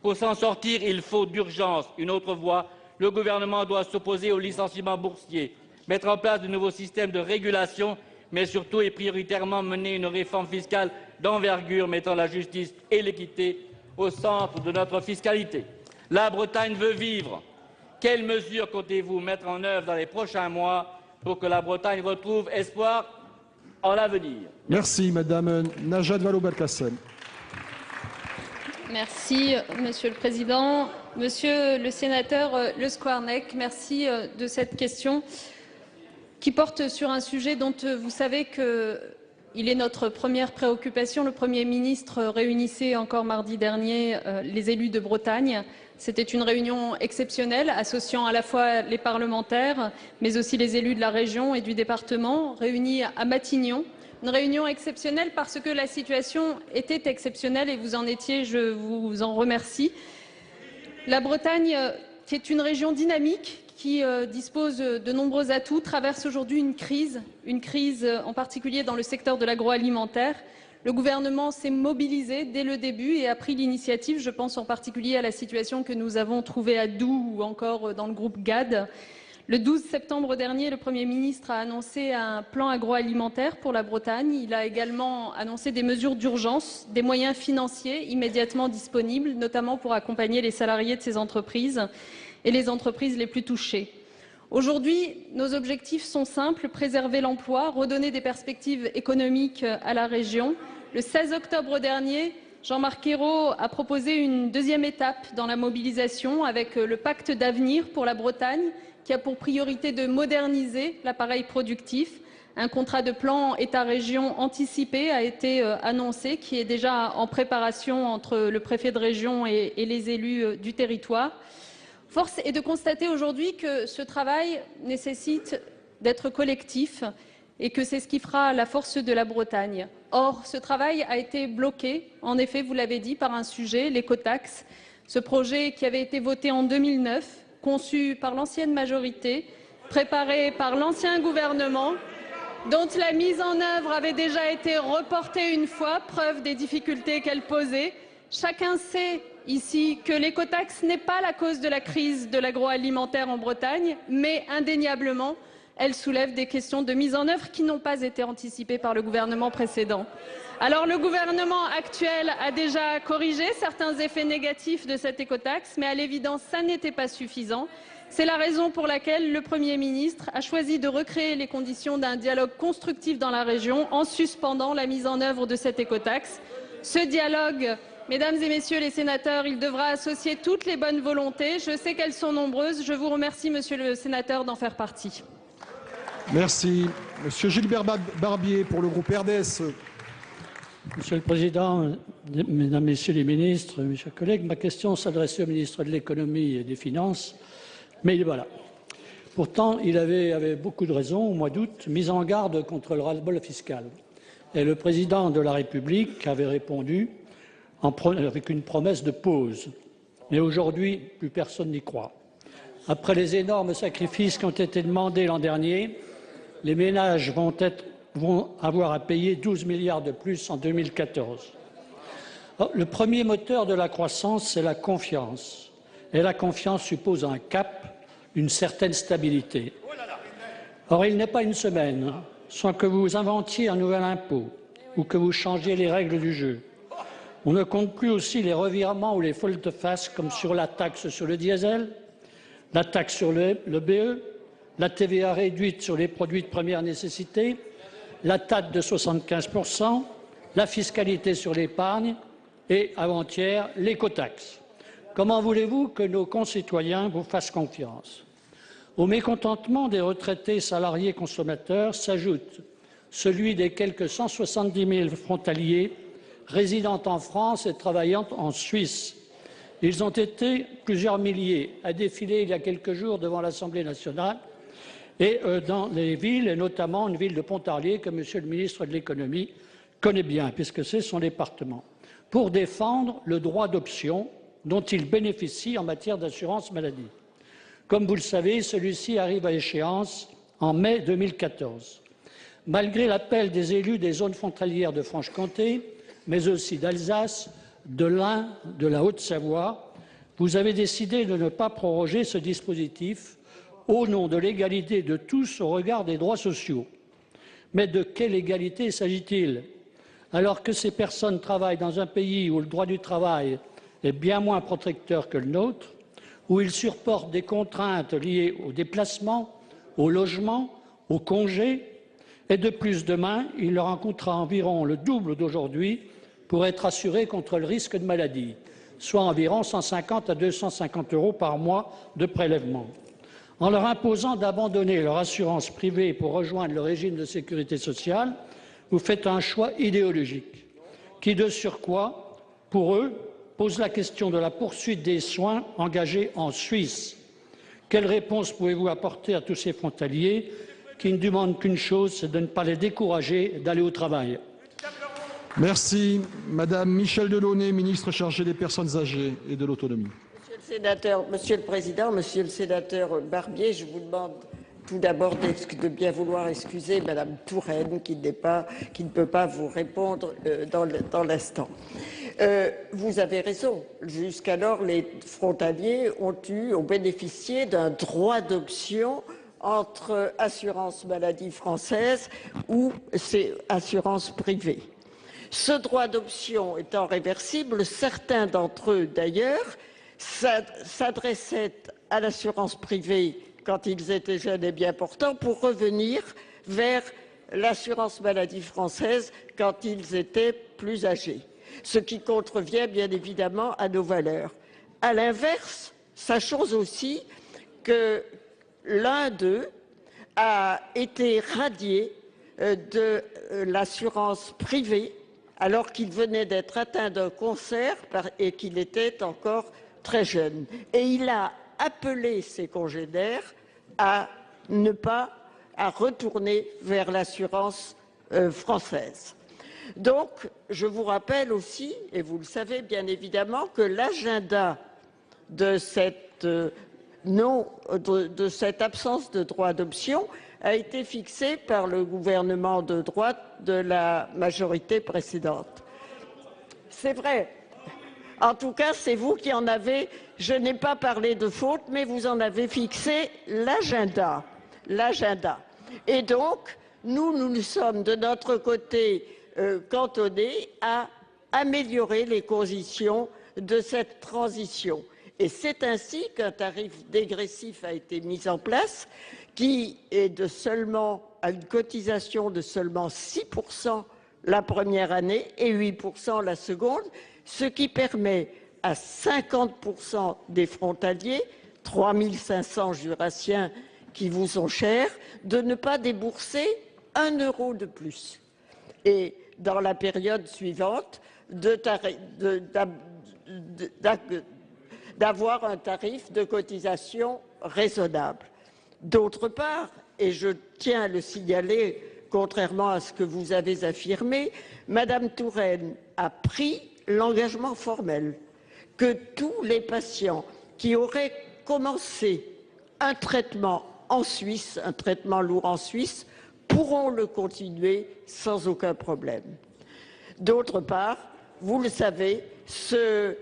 Pour s'en sortir, il faut d'urgence une autre voie. Le gouvernement doit s'opposer au licenciement boursier, mettre en place de nouveaux systèmes de régulation, mais surtout et prioritairement mener une réforme fiscale d'envergure mettant la justice et l'équité au centre de notre fiscalité. La Bretagne veut vivre. Quelles mesures comptez-vous mettre en œuvre dans les prochains mois pour que la Bretagne retrouve espoir en l'avenir? Merci, Madame Najat Vallaud-Belkacem. Merci, Monsieur le Président. Monsieur le sénateur Le Squarnec, merci de cette question qui porte sur un sujet dont vous savez qu'il est notre première préoccupation. Le Premier ministre réunissait encore mardi dernier les élus de Bretagne. C'était une réunion exceptionnelle associant à la fois les parlementaires, mais aussi les élus de la région et du département, réunis à Matignon. Une réunion exceptionnelle parce que la situation était exceptionnelle et vous en étiez, je vous en remercie. La Bretagne, qui est une région dynamique, qui dispose de nombreux atouts, traverse aujourd'hui une crise en particulier dans le secteur de l'agroalimentaire. Le gouvernement s'est mobilisé dès le début et a pris l'initiative. Je pense en particulier à la situation que nous avons trouvée à Doux ou encore dans le groupe GAD. Le 12 septembre dernier, le Premier ministre a annoncé un plan agroalimentaire pour la Bretagne. Il a également annoncé des mesures d'urgence, des moyens financiers immédiatement disponibles, notamment pour accompagner les salariés de ces entreprises et les entreprises les plus touchées. Aujourd'hui, nos objectifs sont simples, préserver l'emploi, redonner des perspectives économiques à la région. Le 16 octobre dernier, Jean-Marc Ayrault a proposé une deuxième étape dans la mobilisation avec le pacte d'avenir pour la Bretagne, qui a pour priorité de moderniser l'appareil productif. Un contrat de plan État-région anticipé a été annoncé, qui est déjà en préparation entre le préfet de région et les élus du territoire. Force est de constater aujourd'hui que ce travail nécessite d'être collectif et que c'est ce qui fera la force de la Bretagne. Or, ce travail a été bloqué, en effet, vous l'avez dit, par un sujet, l'écotaxe, ce projet qui avait été voté en 2009, conçu par l'ancienne majorité, préparé par l'ancien gouvernement, dont la mise en œuvre avait déjà été reportée une fois, preuve des difficultés qu'elle posait. Chacun sait ici que l'écotaxe n'est pas la cause de la crise de l'agroalimentaire en Bretagne, mais indéniablement, elle soulève des questions de mise en œuvre qui n'ont pas été anticipées par le gouvernement précédent. Alors le gouvernement actuel a déjà corrigé certains effets négatifs de cette écotaxe, mais à l'évidence, ça n'était pas suffisant. C'est la raison pour laquelle le Premier ministre a choisi de recréer les conditions d'un dialogue constructif dans la région en suspendant la mise en œuvre de cette écotaxe. Ce dialogue, mesdames et messieurs les sénateurs, il devra associer toutes les bonnes volontés. Je sais qu'elles sont nombreuses. Je vous remercie, monsieur le sénateur, d'en faire partie. Merci. Monsieur Gilbert Barbier pour le groupe RDSE. Monsieur le Président, Mesdames, Messieurs les ministres, mes chers collègues, ma question s'adressait au ministre de l'Économie et des Finances, mais voilà. Pourtant, il avait beaucoup de raisons, au mois d'août, mis en garde contre le ras-le-bol fiscal. Et le Président de la République avait répondu avec une promesse de pause. Mais aujourd'hui, plus personne n'y croit. Après les énormes sacrifices qui ont été demandés l'an dernier, les ménages vont avoir à payer 12 milliards de plus en 2014. Le premier moteur de la croissance, c'est la confiance. Et la confiance suppose un cap, une certaine stabilité. Or, il n'est pas une semaine sans que vous inventiez un nouvel impôt ou que vous changiez les règles du jeu. On ne compte plus aussi les revirements ou les volte-face comme sur la taxe sur le diesel, la taxe sur le BE, la TVA réduite sur les produits de première nécessité, la TAT de 75%, la fiscalité sur l'épargne et, avant-hier, l'écotaxe. Comment voulez-vous que nos concitoyens vous fassent confiance? Au mécontentement des retraités, salariés, consommateurs s'ajoute celui des quelques 170 000 frontaliers résidant en France et travaillant en Suisse. Ils ont été plusieurs milliers à défiler il y a quelques jours devant l'Assemblée nationale et dans les villes, et notamment une ville de Pontarlier que Monsieur le ministre de l'Économie connaît bien, puisque c'est son département, pour défendre le droit d'option dont ils bénéficient en matière d'assurance maladie. Comme vous le savez, celui-ci arrive à échéance en mai 2014. Malgré l'appel des élus des zones frontalières de Franche-Comté, mais aussi d'Alsace, de l'Ain, de la Haute-Savoie, vous avez décidé de ne pas proroger ce dispositif au nom de l'égalité de tous au regard des droits sociaux. Mais de quelle égalité s'agit-il? Alors que ces personnes travaillent dans un pays où le droit du travail est bien moins protecteur que le nôtre, où ils supportent des contraintes liées au déplacement, au logement, aux congés, et de plus demain, il leur en coûtera environ le double d'aujourd'hui pour être assurés contre le risque de maladie, soit environ 150 à 250 € par mois de prélèvement. En leur imposant d'abandonner leur assurance privée pour rejoindre le régime de sécurité sociale, vous faites un choix idéologique qui, de surcroît, pour eux, pose la question de la poursuite des soins engagés en Suisse. Quelle réponse pouvez-vous apporter à tous ces frontaliers qui ne demandent qu'une chose, c'est de ne pas les décourager d'aller au travail? Merci. Madame Michèle Delaunay, ministre chargée des personnes âgées et de l'autonomie. Monsieur le Président, Monsieur le sénateur Barbier, je vous demande tout d'abord de bien vouloir excuser Madame Touraine qui ne peut pas vous répondre dans l'instant. Vous avez raison. Jusqu'alors, les frontaliers ont bénéficié d'un droit d'option entre assurance maladie française ou assurance privée. Ce droit d'option étant réversible, certains d'entre eux d'ailleurs s'adressaient à l'assurance privée quand ils étaient jeunes et bien portants pour revenir vers l'assurance maladie française quand ils étaient plus âgés, ce qui contrevient bien évidemment à nos valeurs. À l'inverse, sachons aussi que l'un d'eux a été radié de l'assurance privée alors qu'il venait d'être atteint d'un cancer et qu'il était encore très jeune. Et il a appelé ses congénères à ne pas retourner vers l'assurance française. Donc, je vous rappelle aussi, et vous le savez bien évidemment, que l'agenda de cette absence de droit d'option a été fixé par le gouvernement de droite de la majorité précédente. C'est vrai. En tout cas, c'est vous qui en avez, je n'ai pas parlé de faute, mais vous en avez fixé l'agenda. Et donc, nous sommes de notre côté cantonnés à améliorer les conditions de cette transition. Et c'est ainsi qu'un tarif dégressif a été mis en place, qui est à une cotisation de seulement 6% la première année et 8% la seconde, ce qui permet à 50% des frontaliers, 3 500 jurassiens qui vous sont chers, de ne pas débourser 1 euro de plus. Et dans la période suivante, d'avoir un tarif de cotisation raisonnable. D'autre part, et je tiens à le signaler, contrairement à ce que vous avez affirmé, Madame Touraine a pris l'engagement formel que tous les patients qui auraient commencé un traitement en Suisse, un traitement lourd en Suisse, pourront le continuer sans aucun problème. D'autre part, vous le savez, ce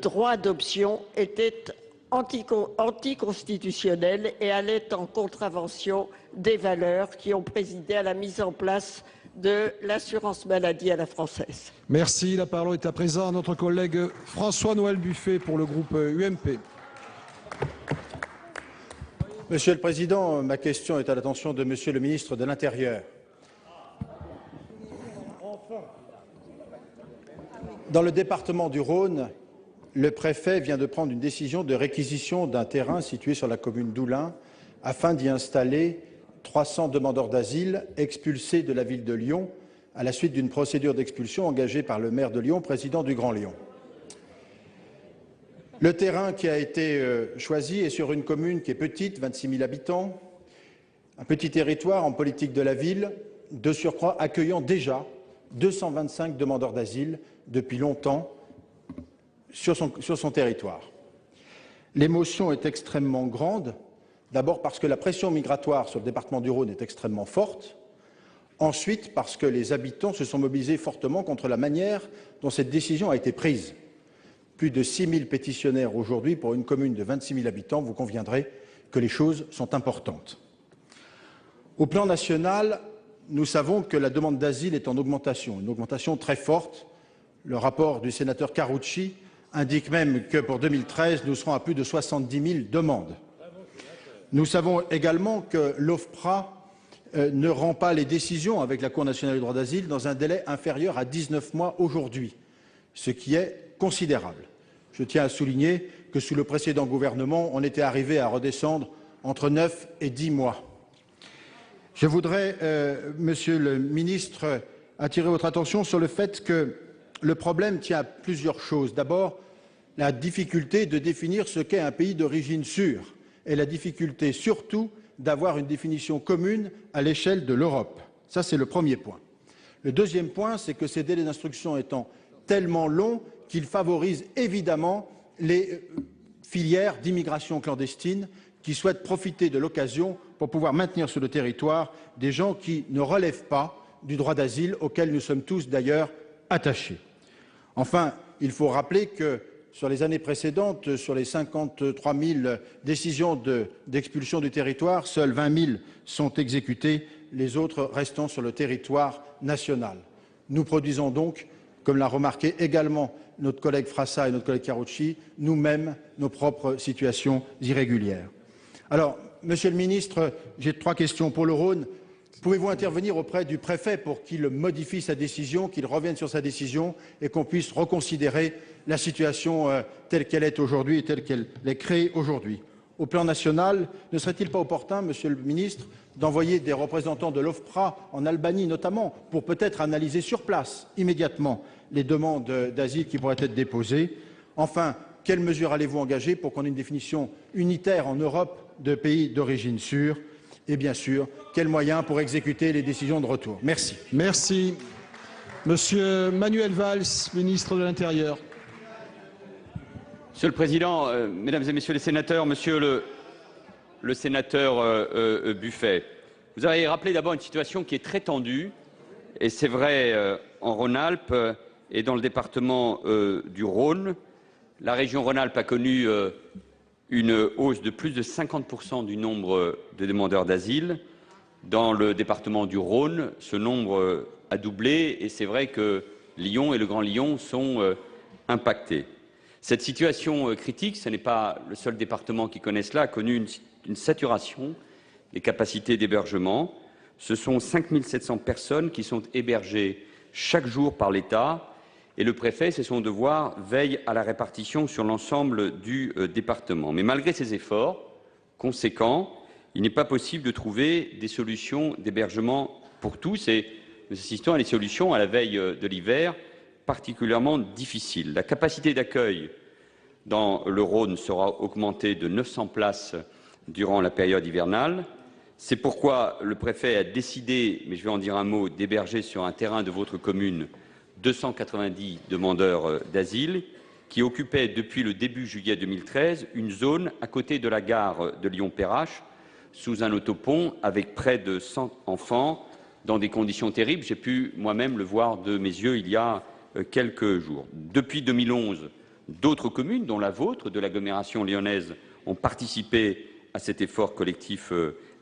droit d'option était anticonstitutionnel et allait en contravention des valeurs qui ont présidé à la mise en place de l'assurance maladie à la française. Merci. La parole est à présent à notre collègue François-Noël Buffet pour le groupe UMP. Monsieur le Président, ma question est à l'attention de Monsieur le ministre de l'Intérieur. Dans le département du Rhône, le préfet vient de prendre une décision de réquisition d'un terrain situé sur la commune d'Oulin afin d'y installer 300 demandeurs d'asile expulsés de la ville de Lyon à la suite d'une procédure d'expulsion engagée par le maire de Lyon, président du Grand Lyon. Le terrain qui a été choisi est sur une commune qui est petite, 26 000 habitants, un petit territoire en politique de la ville, de surcroît accueillant déjà 225 demandeurs d'asile depuis longtemps sur son territoire. L'émotion est extrêmement grande, d'abord parce que la pression migratoire sur le département du Rhône est extrêmement forte, ensuite parce que les habitants se sont mobilisés fortement contre la manière dont cette décision a été prise. Plus de 6 000 pétitionnaires aujourd'hui pour une commune de 26 000 habitants, vous conviendrez que les choses sont importantes. Au plan national, nous savons que la demande d'asile est en augmentation, une augmentation très forte. Le rapport du sénateur Carucci indique même que pour 2013, nous serons à plus de 70 000 demandes. Nous savons également que l'OFPRA ne rend pas les décisions avec la Cour nationale du droit d'asile dans un délai inférieur à 19 mois aujourd'hui, ce qui est considérable. Je tiens à souligner que sous le précédent gouvernement, on était arrivé à redescendre entre 9 et 10 mois. Je voudrais, Monsieur le ministre, attirer votre attention sur le fait que le problème tient à plusieurs choses. D'abord, la difficulté de définir ce qu'est un pays d'origine sûre et la difficulté surtout d'avoir une définition commune à l'échelle de l'Europe. Ça, c'est le premier point. Le deuxième point, c'est que ces délais d'instruction étant tellement longs qu'ils favorisent évidemment les filières d'immigration clandestine qui souhaitent profiter de l'occasion pour pouvoir maintenir sur le territoire des gens qui ne relèvent pas du droit d'asile auquel nous sommes tous d'ailleurs attachés. Enfin, il faut rappeler que sur les années précédentes, sur les 53 000 décisions d'expulsion du territoire, seules 20 000 sont exécutées, les autres restant sur le territoire national. Nous produisons donc, comme l'a remarqué également notre collègue Frassa et notre collègue Carucci, nous-mêmes nos propres situations irrégulières. Alors, Monsieur le ministre, j'ai 3 questions pour le Rhône. Pouvez-vous intervenir auprès du préfet pour qu'il modifie sa décision, qu'il revienne sur sa décision et qu'on puisse reconsidérer la situation telle qu'elle est aujourd'hui et telle qu'elle est créée aujourd'hui? au plan national, ne serait-il pas opportun, Monsieur le Ministre, d'envoyer des représentants de l'OFPRA en Albanie notamment, pour peut-être analyser sur place, immédiatement, les demandes d'asile qui pourraient être déposées? Enfin, quelles mesures allez-vous engager pour qu'on ait une définition unitaire en Europe de pays d'origine sûre? Et bien sûr, quels moyens pour exécuter les décisions de retour? Merci. Merci. Monsieur Manuel Valls, ministre de l'Intérieur. Monsieur le Président, Mesdames et Messieurs les sénateurs, Monsieur le sénateur Buffet, vous avez rappelé d'abord une situation qui est très tendue, et c'est vrai en Rhône-Alpes et dans le département du Rhône. La région Rhône-Alpes a connu une hausse de plus de 50% du nombre de demandeurs d'asile. Dans le département du Rhône, ce nombre a doublé, et c'est vrai que Lyon et le Grand Lyon sont impactés. Cette situation critique, ce n'est pas le seul département qui connaît cela, a connu une saturation des capacités d'hébergement. Ce sont 5 700 personnes qui sont hébergées chaque jour par l'État, et le préfet, c'est son devoir, veille à la répartition sur l'ensemble du département. Mais malgré ces efforts conséquents, il n'est pas possible de trouver des solutions d'hébergement pour tous, et nous assistons à des solutions à la veille de l'hiver particulièrement difficiles. La capacité d'accueil dans le Rhône sera augmentée de 900 places durant la période hivernale. C'est pourquoi le préfet a décidé, mais je vais en dire un mot, d'héberger sur un terrain de votre commune 290 demandeurs d'asile qui occupaient depuis le début juillet 2013 une zone à côté de la gare de Lyon-Perrache sous un autopont avec près de 100 enfants dans des conditions terribles. J'ai pu moi-même le voir de mes yeux il y a quelques jours. Depuis 2011, d'autres communes, dont la vôtre, de l'agglomération lyonnaise, ont participé à cet effort collectif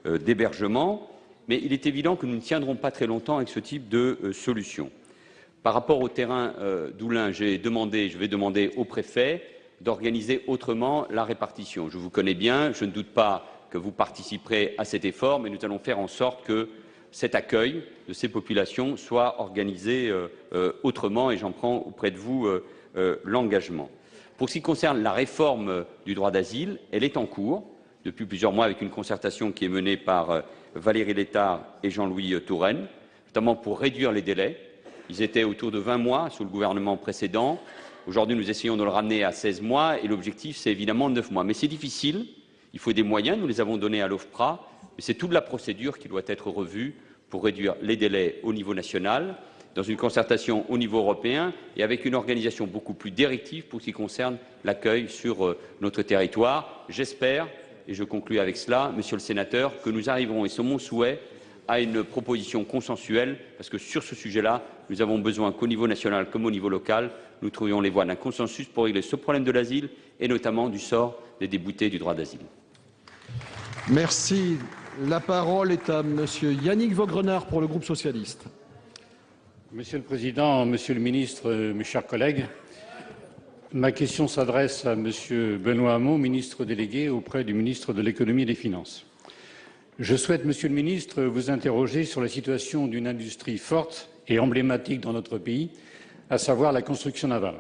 d'hébergement, mais il est évident que nous ne tiendrons pas très longtemps avec ce type de solution. Par rapport au terrain d'Oulin, je vais demander au préfet d'organiser autrement la répartition. Je vous connais bien, je ne doute pas que vous participerez à cet effort, mais nous allons faire en sorte que cet accueil de ces populations soit organisé autrement, et j'en prends auprès de vous l'engagement. Pour ce qui concerne la réforme du droit d'asile, elle est en cours depuis plusieurs mois avec une concertation qui est menée par Valérie Létard et Jean-Louis Touraine, notamment pour réduire les délais. Ils étaient autour de 20 mois sous le gouvernement précédent. Aujourd'hui, nous essayons de le ramener à 16 mois et l'objectif, c'est évidemment 9 mois. Mais c'est difficile, il faut des moyens, nous les avons donnés à l'OFPRA, mais c'est toute la procédure qui doit être revue pour réduire les délais au niveau national, dans une concertation au niveau européen et avec une organisation beaucoup plus directive pour ce qui concerne l'accueil sur notre territoire. J'espère, et je conclus avec cela, Monsieur le Sénateur, que nous arriverons, et c'est mon souhait, à une proposition consensuelle, parce que sur ce sujet-là, nous avons besoin qu'au niveau national comme au niveau local, nous trouvions les voies d'un consensus pour régler ce problème de l'asile et notamment du sort des déboutés du droit d'asile. Merci. La parole est à Monsieur Yannick Vaugrenard pour le groupe socialiste. Monsieur le Président, Monsieur le Ministre, mes chers collègues, ma question s'adresse à Monsieur Benoît Hamon, ministre délégué auprès du ministre de l'Économie et des Finances. Je souhaite, Monsieur le Ministre, vous interroger sur la situation d'une industrie forte et emblématique dans notre pays, à savoir la construction navale.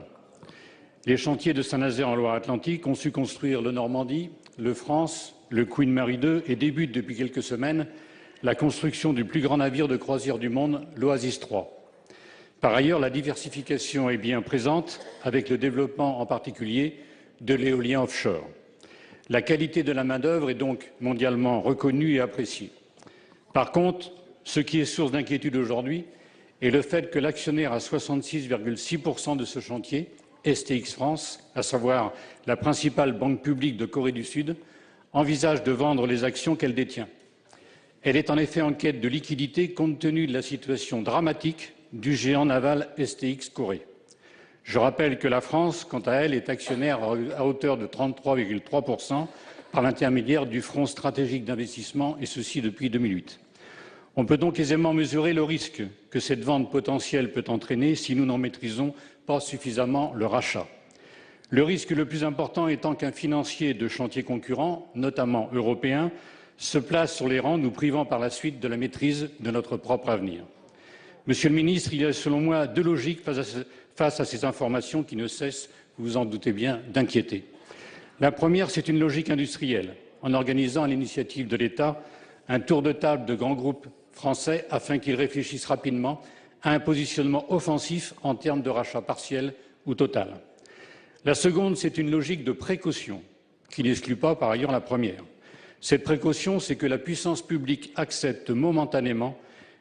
Les chantiers de Saint-Nazaire en Loire-Atlantique ont su construire le Normandie, le France, le Queen Mary II et débutent depuis quelques semaines la construction du plus grand navire de croisière du monde, l'Oasis 3. Par ailleurs, la diversification est bien présente avec le développement en particulier de l'éolien offshore. La qualité de la main-d'œuvre est donc mondialement reconnue et appréciée. Par contre, ce qui est source d'inquiétude aujourd'hui est le fait que l'actionnaire à 66,6% de ce chantier, STX France, à savoir la principale banque publique de Corée du Sud, envisage de vendre les actions qu'elle détient. Elle est en effet en quête de liquidité compte tenu de la situation dramatique du géant naval STX Corée. Je rappelle que la France, quant à elle, est actionnaire à hauteur de 33,3% par l'intermédiaire du Fonds stratégique d'investissement, et ceci depuis 2008. On peut donc aisément mesurer le risque que cette vente potentielle peut entraîner si nous n'en maîtrisons pas suffisamment le rachat. Le risque le plus important étant qu'un financier de chantiers concurrents, notamment européens, se place sur les rangs, nous privant par la suite de la maîtrise de notre propre avenir. Monsieur le ministre, il y a selon moi deux logiques face à ces informations qui ne cessent, vous vous en doutez bien, d'inquiéter. La première, c'est une logique industrielle, en organisant à l'initiative de l'État un tour de table de grands groupes français afin qu'ils réfléchissent rapidement à un positionnement offensif en termes de rachat partiel ou total. La seconde, c'est une logique de précaution, qui n'exclut pas par ailleurs la première. Cette précaution, c'est que la puissance publique accepte momentanément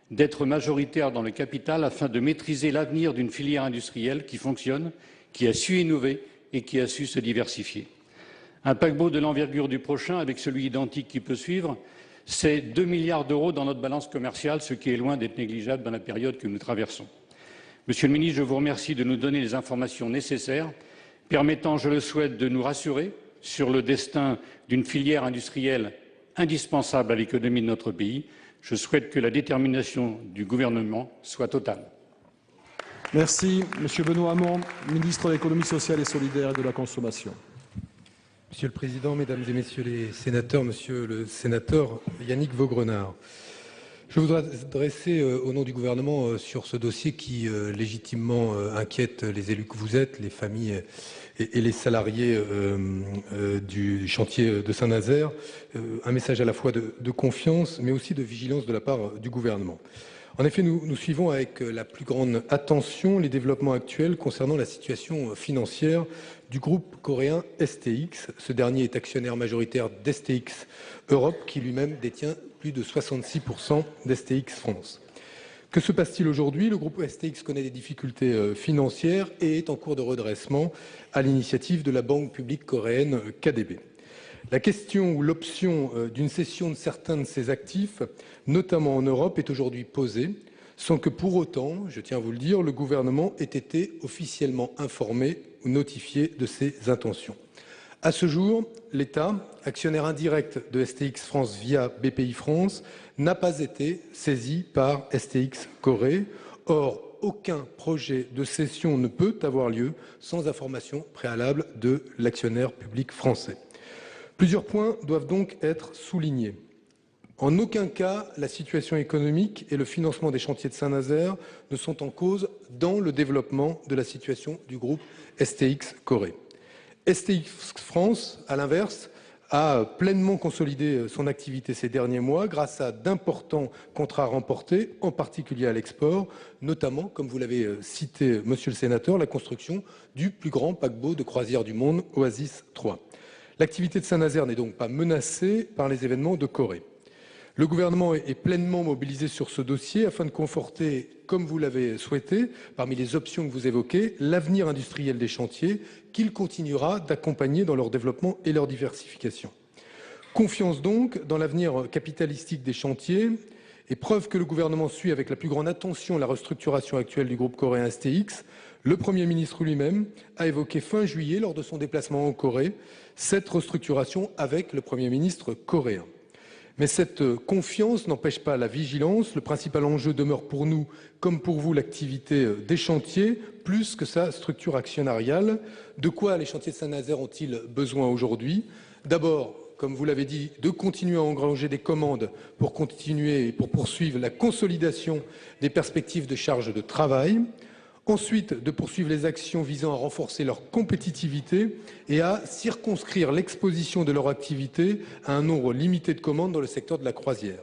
d'être majoritaire dans le capital afin de maîtriser l'avenir d'une filière industrielle qui fonctionne, qui a su innover et qui a su se diversifier. Un paquebot de l'envergure du prochain, avec celui identique qui peut suivre, c'est 2 milliards d'euros dans notre balance commerciale, ce qui est loin d'être négligeable dans la période que nous traversons. Monsieur le ministre, je vous remercie de nous donner les informations nécessaires, permettant, je le souhaite, de nous rassurer sur le destin d'une filière industrielle indispensable à l'économie de notre pays. Je souhaite que la détermination du gouvernement soit totale. Merci. Monsieur Benoît Hamon, ministre de l'économie sociale et solidaire et de la consommation. Monsieur le Président, Mesdames et Messieurs les sénateurs, Monsieur le sénateur Yannick Vaugrenard, je voudrais adresser au nom du gouvernement sur ce dossier qui légitimement inquiète les élus que vous êtes, les familles et les salariés du chantier de Saint-Nazaire, un message à la fois de confiance mais aussi de vigilance de la part du gouvernement. En effet, nous suivons avec la plus grande attention les développements actuels concernant la situation financière du groupe coréen STX. Ce dernier est actionnaire majoritaire d'STX Europe, qui lui-même détient plus de 66% d'STX France. Que se passe-t-il aujourd'hui? Le groupe STX connaît des difficultés financières et est en cours de redressement à l'initiative de la banque publique coréenne KDB. La question ou l'option d'une cession de certains de ses actifs, notamment en Europe, est aujourd'hui posée, sans que pour autant, je tiens à vous le dire, le gouvernement ait été officiellement informé ou notifié de ses intentions. À ce jour, l'État, actionnaire indirect de STX France via Bpifrance, n'a pas été saisi par STX Corée. Or, aucun projet de cession ne peut avoir lieu sans information préalable de l'actionnaire public français. Plusieurs points doivent donc être soulignés. En aucun cas, la situation économique et le financement des chantiers de Saint-Nazaire ne sont en cause dans le développement de la situation du groupe STX Corée. STX France, à l'inverse, a pleinement consolidé son activité ces derniers mois grâce à d'importants contrats remportés, en particulier à l'export, notamment, comme vous l'avez cité, monsieur le sénateur, la construction du plus grand paquebot de croisière du monde, Oasis 3. L'activité de Saint-Nazaire n'est donc pas menacée par les événements de Corée. Le gouvernement est pleinement mobilisé sur ce dossier afin de conforter, comme vous l'avez souhaité, parmi les options que vous évoquez, l'avenir industriel des chantiers qu'il continuera d'accompagner dans leur développement et leur diversification. Confiance donc dans l'avenir capitalistique des chantiers et preuve que le gouvernement suit avec la plus grande attention la restructuration actuelle du groupe coréen STX. Le Premier ministre lui-même a évoqué fin juillet, lors de son déplacement en Corée, cette restructuration avec le Premier ministre coréen. Mais cette confiance n'empêche pas la vigilance. Le principal enjeu demeure pour nous, comme pour vous, l'activité des chantiers, plus que sa structure actionnariale. De quoi les chantiers de Saint-Nazaire ont-ils besoin aujourd'hui? D'abord, comme vous l'avez dit, de continuer à engranger des commandes pour continuer et pour poursuivre la consolidation des perspectives de charge de travail. Ensuite, de poursuivre les actions visant à renforcer leur compétitivité et à circonscrire l'exposition de leur activité à un nombre limité de commandes dans le secteur de la croisière.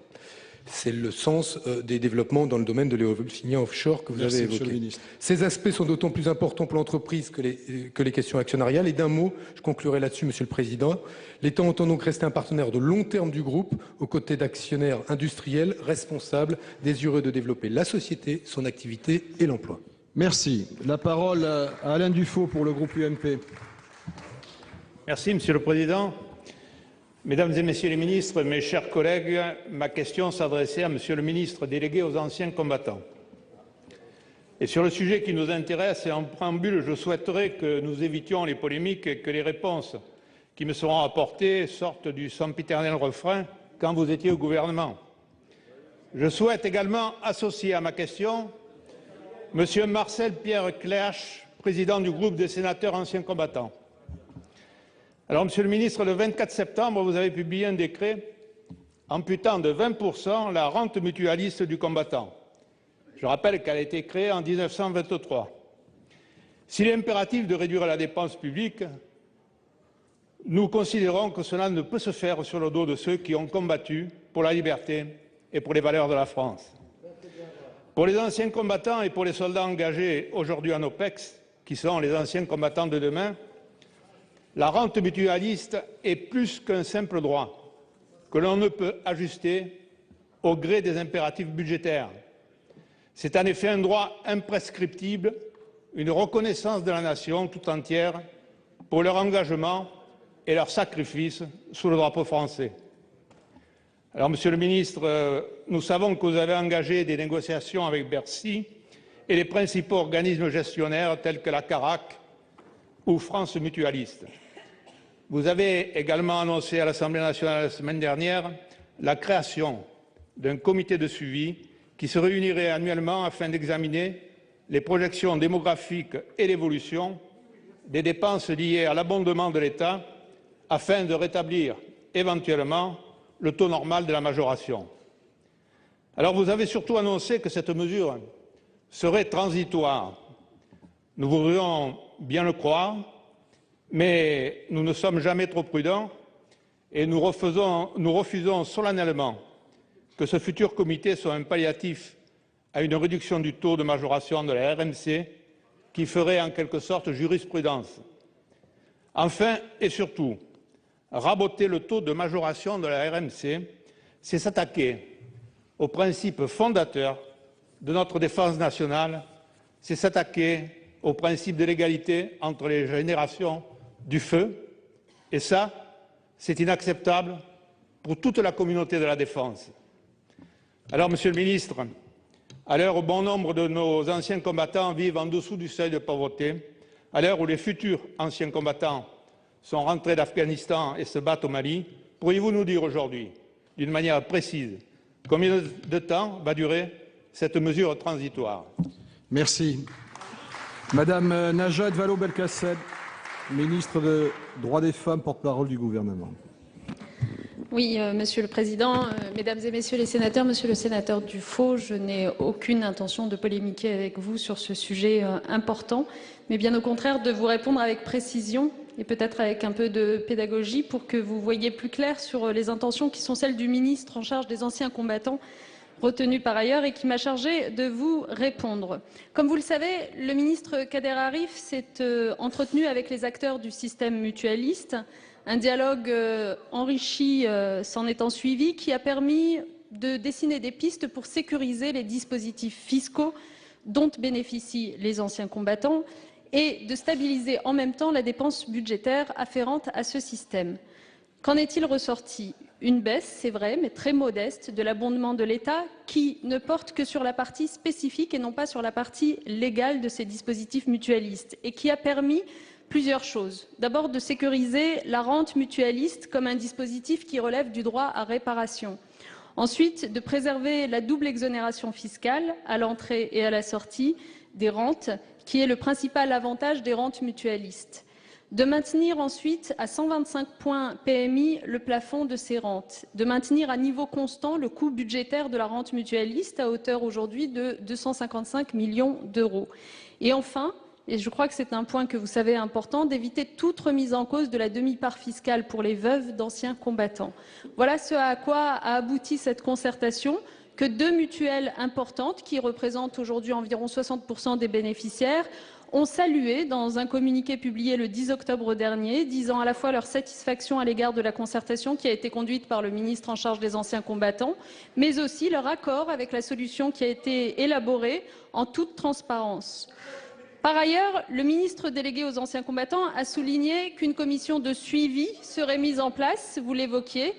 C'est le sens des développements dans le domaine de l'éolien offshore que vous avez évoqué. Ces aspects sont d'autant plus importants pour l'entreprise que les questions actionnariales. Et d'un mot, je conclurai là-dessus, Monsieur le Président, l'État entend donc rester un partenaire de long terme du groupe, aux côtés d'actionnaires industriels responsables, désireux de développer la société, son activité et l'emploi. Merci. La parole à Alain Dufaux pour le groupe UMP. Merci, Monsieur le Président. Mesdames et Messieurs les ministres, mes chers collègues, ma question s'adressait à Monsieur le ministre délégué aux anciens combattants. Et sur le sujet qui nous intéresse, et en préambule, je souhaiterais que nous évitions les polémiques et que les réponses qui me seront apportées sortent du sempiternel refrain « quand vous étiez au gouvernement ». Je souhaite également associer à ma question Monsieur Marcel Pierre Clerch, président du groupe des sénateurs anciens combattants. Alors, Monsieur le ministre, le 24 septembre, vous avez publié un décret amputant de 20% la rente mutualiste du combattant. Je rappelle qu'elle a été créée en 1923. S'il est impératif de réduire la dépense publique, nous considérons que cela ne peut se faire sur le dos de ceux qui ont combattu pour la liberté et pour les valeurs de la France. Pour les anciens combattants et pour les soldats engagés aujourd'hui en OPEX, qui sont les anciens combattants de demain, la rente mutualiste est plus qu'un simple droit que l'on ne peut ajuster au gré des impératifs budgétaires. C'est en effet un droit imprescriptible, une reconnaissance de la nation tout entière pour leur engagement et leur sacrifice sous le drapeau français. Alors, Monsieur le ministre, nous savons que vous avez engagé des négociations avec Bercy et les principaux organismes gestionnaires tels que la CARAC ou France Mutualiste. Vous avez également annoncé à l'Assemblée nationale la semaine dernière la création d'un comité de suivi qui se réunirait annuellement afin d'examiner les projections démographiques et l'évolution des dépenses liées à l'abondement de l'État afin de rétablir éventuellement le taux normal de la majoration. Alors vous avez surtout annoncé que cette mesure serait transitoire. Nous voudrions bien le croire, mais nous ne sommes jamais trop prudents et nous refusons solennellement que ce futur comité soit un palliatif à une réduction du taux de majoration de la RMC qui ferait en quelque sorte jurisprudence. Enfin et surtout, raboter le taux de majoration de la RMC, c'est s'attaquer aux principes fondateurs de notre défense nationale, c'est s'attaquer au principe de l'égalité entre les générations du feu, et ça, c'est inacceptable pour toute la communauté de la défense. Alors, Monsieur le ministre, à l'heure où bon nombre de nos anciens combattants vivent en dessous du seuil de pauvreté, à l'heure où les futurs anciens combattants sont rentrés d'Afghanistan et se battent au Mali, pourriez-vous nous dire aujourd'hui, d'une manière précise, combien de temps va durer cette mesure transitoire? Merci. Madame Najat Vallaud-Belkacem, ministre des Droits des Femmes, porte-parole du Gouvernement. Oui, Monsieur le Président, Mesdames et Messieurs les sénateurs, Monsieur le sénateur Dufaux, je n'ai aucune intention de polémiquer avec vous sur ce sujet important, mais bien au contraire de vous répondre avec précision et peut-être avec un peu de pédagogie pour que vous voyiez plus clair sur les intentions qui sont celles du ministre en charge des anciens combattants, retenu par ailleurs et qui m'a chargé de vous répondre. Comme vous le savez, le ministre Kader Arif s'est entretenu avec les acteurs du système mutualiste. Un dialogue enrichi s'en étant suivi qui a permis de dessiner des pistes pour sécuriser les dispositifs fiscaux dont bénéficient les anciens combattants et de stabiliser en même temps la dépense budgétaire afférente à ce système. Qu'en est-il ressorti? Une baisse, c'est vrai, mais très modeste, de l'abondement de l'État qui ne porte que sur la partie spécifique et non pas sur la partie légale de ces dispositifs mutualistes et qui a permis plusieurs choses. D'abord, de sécuriser la rente mutualiste comme un dispositif qui relève du droit à réparation. Ensuite, de préserver la double exonération fiscale à l'entrée et à la sortie des rentes, qui est le principal avantage des rentes mutualistes. De maintenir ensuite à 125 points PMI le plafond de ces rentes, de maintenir à niveau constant le coût budgétaire de la rente mutualiste à hauteur aujourd'hui de 255 millions d'euros. Et enfin, et je crois que c'est un point que vous savez important, d'éviter toute remise en cause de la demi-part fiscale pour les veuves d'anciens combattants. Voilà ce à quoi a abouti cette concertation, que deux mutuelles importantes, qui représentent aujourd'hui environ 60% des bénéficiaires, ont salué dans un communiqué publié le 10 octobre dernier, disant à la fois leur satisfaction à l'égard de la concertation qui a été conduite par le ministre en charge des anciens combattants, mais aussi leur accord avec la solution qui a été élaborée en toute transparence. Par ailleurs, le ministre délégué aux anciens combattants a souligné qu'une commission de suivi serait mise en place, vous l'évoquiez.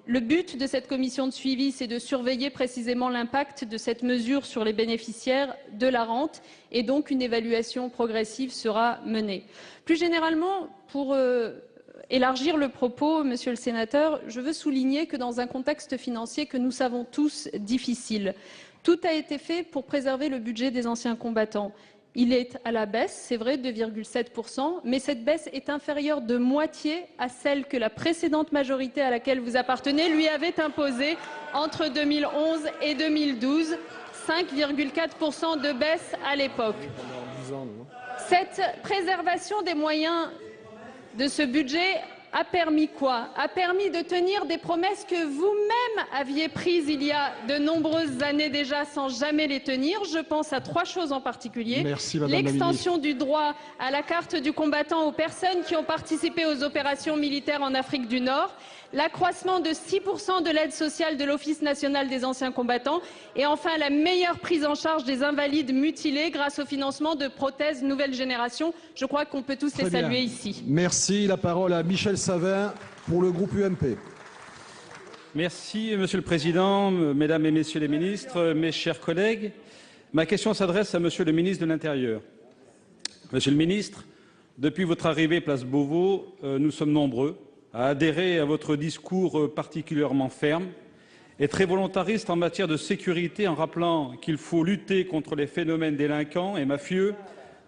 Le but de cette commission de suivi, c'est de surveiller précisément l'impact de cette mesure sur les bénéficiaires de la rente et donc une évaluation progressive sera menée. Plus généralement, pour élargir le propos, Monsieur le sénateur, je veux souligner que dans un contexte financier que nous savons tous difficile, tout a été fait pour préserver le budget des anciens combattants. Il est à la baisse, c'est vrai, de 2,7%, mais cette baisse est inférieure de moitié à celle que la précédente majorité à laquelle vous appartenez lui avait imposée entre 2011 et 2012, 5,4% de baisse à l'époque. Cette préservation des moyens de ce budget a permis quoi? A permis de tenir des promesses que vous-même aviez prises il y a de nombreuses années déjà sans jamais les tenir. Je pense à 3 choses en particulier. L'extension du droit à la carte du combattant aux personnes qui ont participé aux opérations militaires en Afrique du Nord, l'accroissement de 6% de l'aide sociale de l'Office national des anciens combattants et enfin la meilleure prise en charge des invalides mutilés grâce au financement de prothèses nouvelle génération. Je crois qu'on peut tous les saluer ici. Merci. La parole à Michel Savin pour le groupe UMP. Merci, Monsieur le Président, Mesdames et Messieurs les ministres, mes chers collègues. Ma question s'adresse à Monsieur le ministre de l'Intérieur. Monsieur le ministre, depuis votre arrivée place Beauvau, nous sommes nombreux à adhérer à votre discours particulièrement ferme et très volontariste en matière de sécurité en rappelant qu'il faut lutter contre les phénomènes délinquants et mafieux,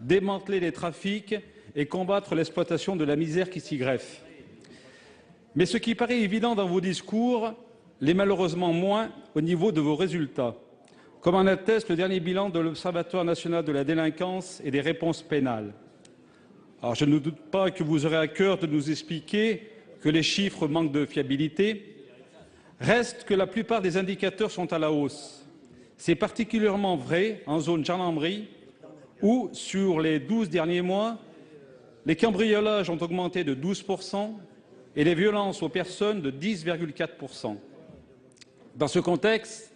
démanteler les trafics et combattre l'exploitation de la misère qui s'y greffe. Mais ce qui paraît évident dans vos discours l'est malheureusement moins au niveau de vos résultats, comme en atteste le dernier bilan de l'Observatoire national de la délinquance et des réponses pénales. Alors, je ne doute pas que vous aurez à cœur de nous expliquer que les chiffres manquent de fiabilité. Reste que la plupart des indicateurs sont à la hausse. C'est particulièrement vrai en zone gendarmerie où, sur les 12 derniers mois, les cambriolages ont augmenté de 12% et les violences aux personnes de 10,4%. Dans ce contexte,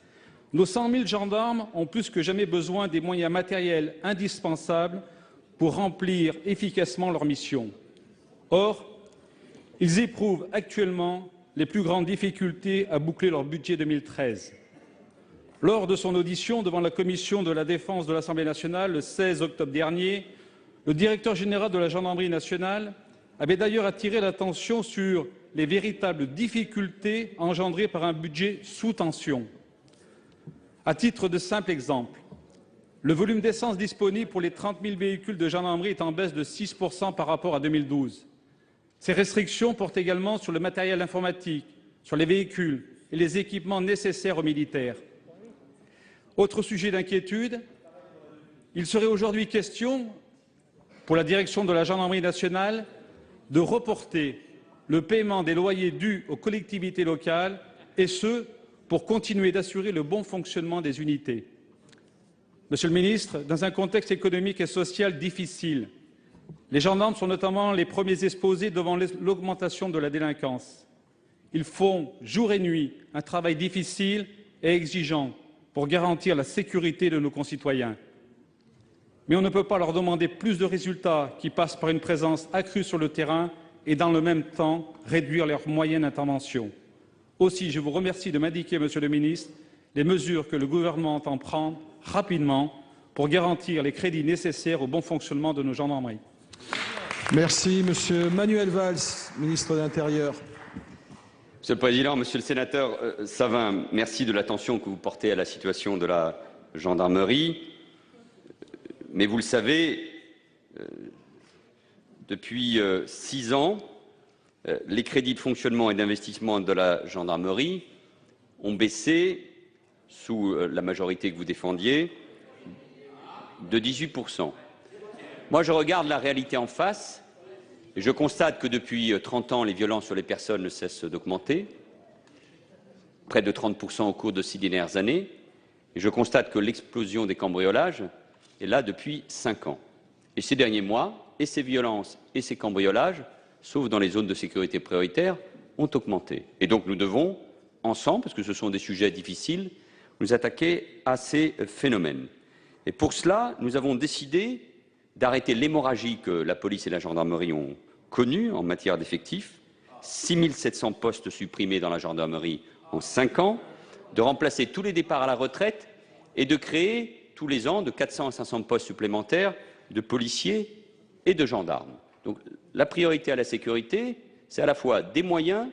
nos 100 000 gendarmes ont plus que jamais besoin des moyens matériels indispensables pour remplir efficacement leur mission. Or, ils éprouvent actuellement les plus grandes difficultés à boucler leur budget 2013. Lors de son audition devant la Commission de la Défense de l'Assemblée nationale le 16 octobre dernier, le directeur général de la Gendarmerie nationale avait d'ailleurs attiré l'attention sur les véritables difficultés engendrées par un budget sous tension. À titre de simple exemple, le volume d'essence disponible pour les 30 000 véhicules de gendarmerie est en baisse de 6% par rapport à 2012. Ces restrictions portent également sur le matériel informatique, sur les véhicules et les équipements nécessaires aux militaires. Autre sujet d'inquiétude, il serait aujourd'hui question, pour la direction de la Gendarmerie nationale, de reporter le paiement des loyers dus aux collectivités locales, et ce, pour continuer d'assurer le bon fonctionnement des unités. Monsieur le ministre, dans un contexte économique et social difficile, les gendarmes sont notamment les premiers exposés devant l'augmentation de la délinquance. Ils font jour et nuit un travail difficile et exigeant pour garantir la sécurité de nos concitoyens. Mais on ne peut pas leur demander plus de résultats qui passent par une présence accrue sur le terrain et dans le même temps réduire leurs moyens d'intervention. Aussi, je vous remercie de m'indiquer, Monsieur le ministre, les mesures que le gouvernement entend prendre rapidement pour garantir les crédits nécessaires au bon fonctionnement de nos gendarmeries. Merci. Monsieur Manuel Valls, ministre de l'Intérieur. Monsieur le Président, Monsieur le sénateur Savin, merci de l'attention que vous portez à la situation de la gendarmerie. Mais vous le savez, depuis 6 ans, les crédits de fonctionnement et d'investissement de la gendarmerie ont baissé, sous la majorité que vous défendiez, de 18%. Moi, je regarde la réalité en face et je constate que depuis 30 ans, les violences sur les personnes ne cessent d'augmenter, près de 30% au cours de 6 dernières années, et je constate que l'explosion des cambriolages est là depuis 5 ans. Et ces derniers mois, et ces violences et ces cambriolages, sauf dans les zones de sécurité prioritaires, ont augmenté. Et donc nous devons, ensemble, parce que ce sont des sujets difficiles, nous attaquer à ces phénomènes. Et pour cela, nous avons décidé d'arrêter l'hémorragie que la police et la gendarmerie ont connue en matière d'effectifs, 6 700 postes supprimés dans la gendarmerie en 5 ans, de remplacer tous les départs à la retraite et de créer tous les ans de 400 à 500 postes supplémentaires de policiers et de gendarmes. Donc la priorité à la sécurité, c'est à la fois des moyens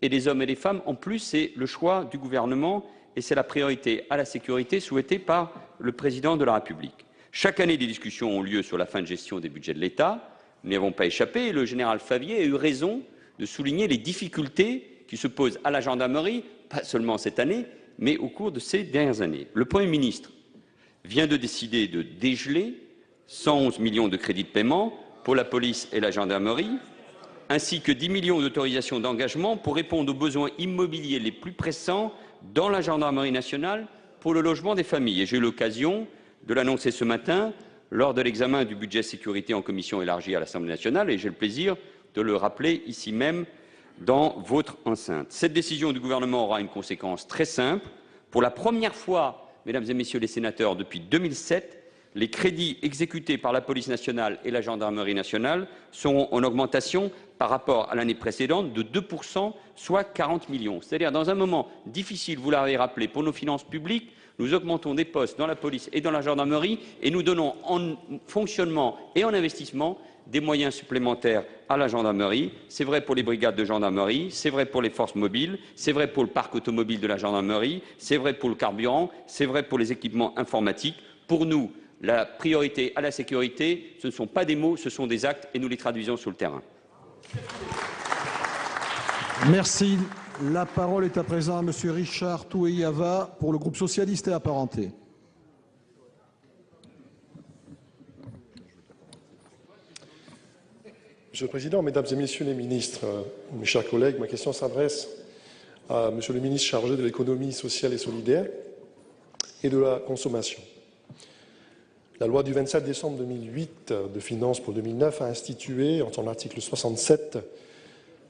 et des hommes et des femmes. En plus, c'est le choix du gouvernement et c'est la priorité à la sécurité souhaitée par le Président de la République. Chaque année, des discussions ont lieu sur la fin de gestion des budgets de l'État. Nous n'y avons pas échappé et le général Favier a eu raison de souligner les difficultés qui se posent à la gendarmerie, pas seulement cette année, mais au cours de ces dernières années. Le Premier ministre vient de décider de dégeler 111 millions de crédits de paiement pour la police et la gendarmerie, ainsi que 10 millions d'autorisations d'engagement pour répondre aux besoins immobiliers les plus pressants dans la gendarmerie nationale pour le logement des familles. Et j'ai eu l'occasion de l'annoncer ce matin lors de l'examen du budget sécurité en commission élargie à l'Assemblée nationale, et j'ai le plaisir de le rappeler ici même dans votre enceinte. Cette décision du gouvernement aura une conséquence très simple. Pour la première fois, mesdames et messieurs les sénateurs, depuis 2007, les crédits exécutés par la police nationale et la gendarmerie nationale seront en augmentation par rapport à l'année précédente de 2%, soit 40 millions. C'est-à-dire, dans un moment difficile, vous l'avez rappelé, pour nos finances publiques, nous augmentons des postes dans la police et dans la gendarmerie et nous donnons en fonctionnement et en investissement des moyens supplémentaires à la gendarmerie. C'est vrai pour les brigades de gendarmerie, c'est vrai pour les forces mobiles, c'est vrai pour le parc automobile de la gendarmerie, c'est vrai pour le carburant, c'est vrai pour les équipements informatiques. Pour nous, la priorité à la sécurité, ce ne sont pas des mots, ce sont des actes et nous les traduisons sur le terrain. Merci. La parole est à présent à M. Richard Touéiava pour le groupe socialiste et apparenté. Monsieur le Président, Mesdames et Messieurs les ministres, mes chers collègues, ma question s'adresse à Monsieur le ministre chargé de l'économie sociale et solidaire et de la consommation. La loi du 27 décembre 2008 de finances pour 2009 a institué, en son article 67,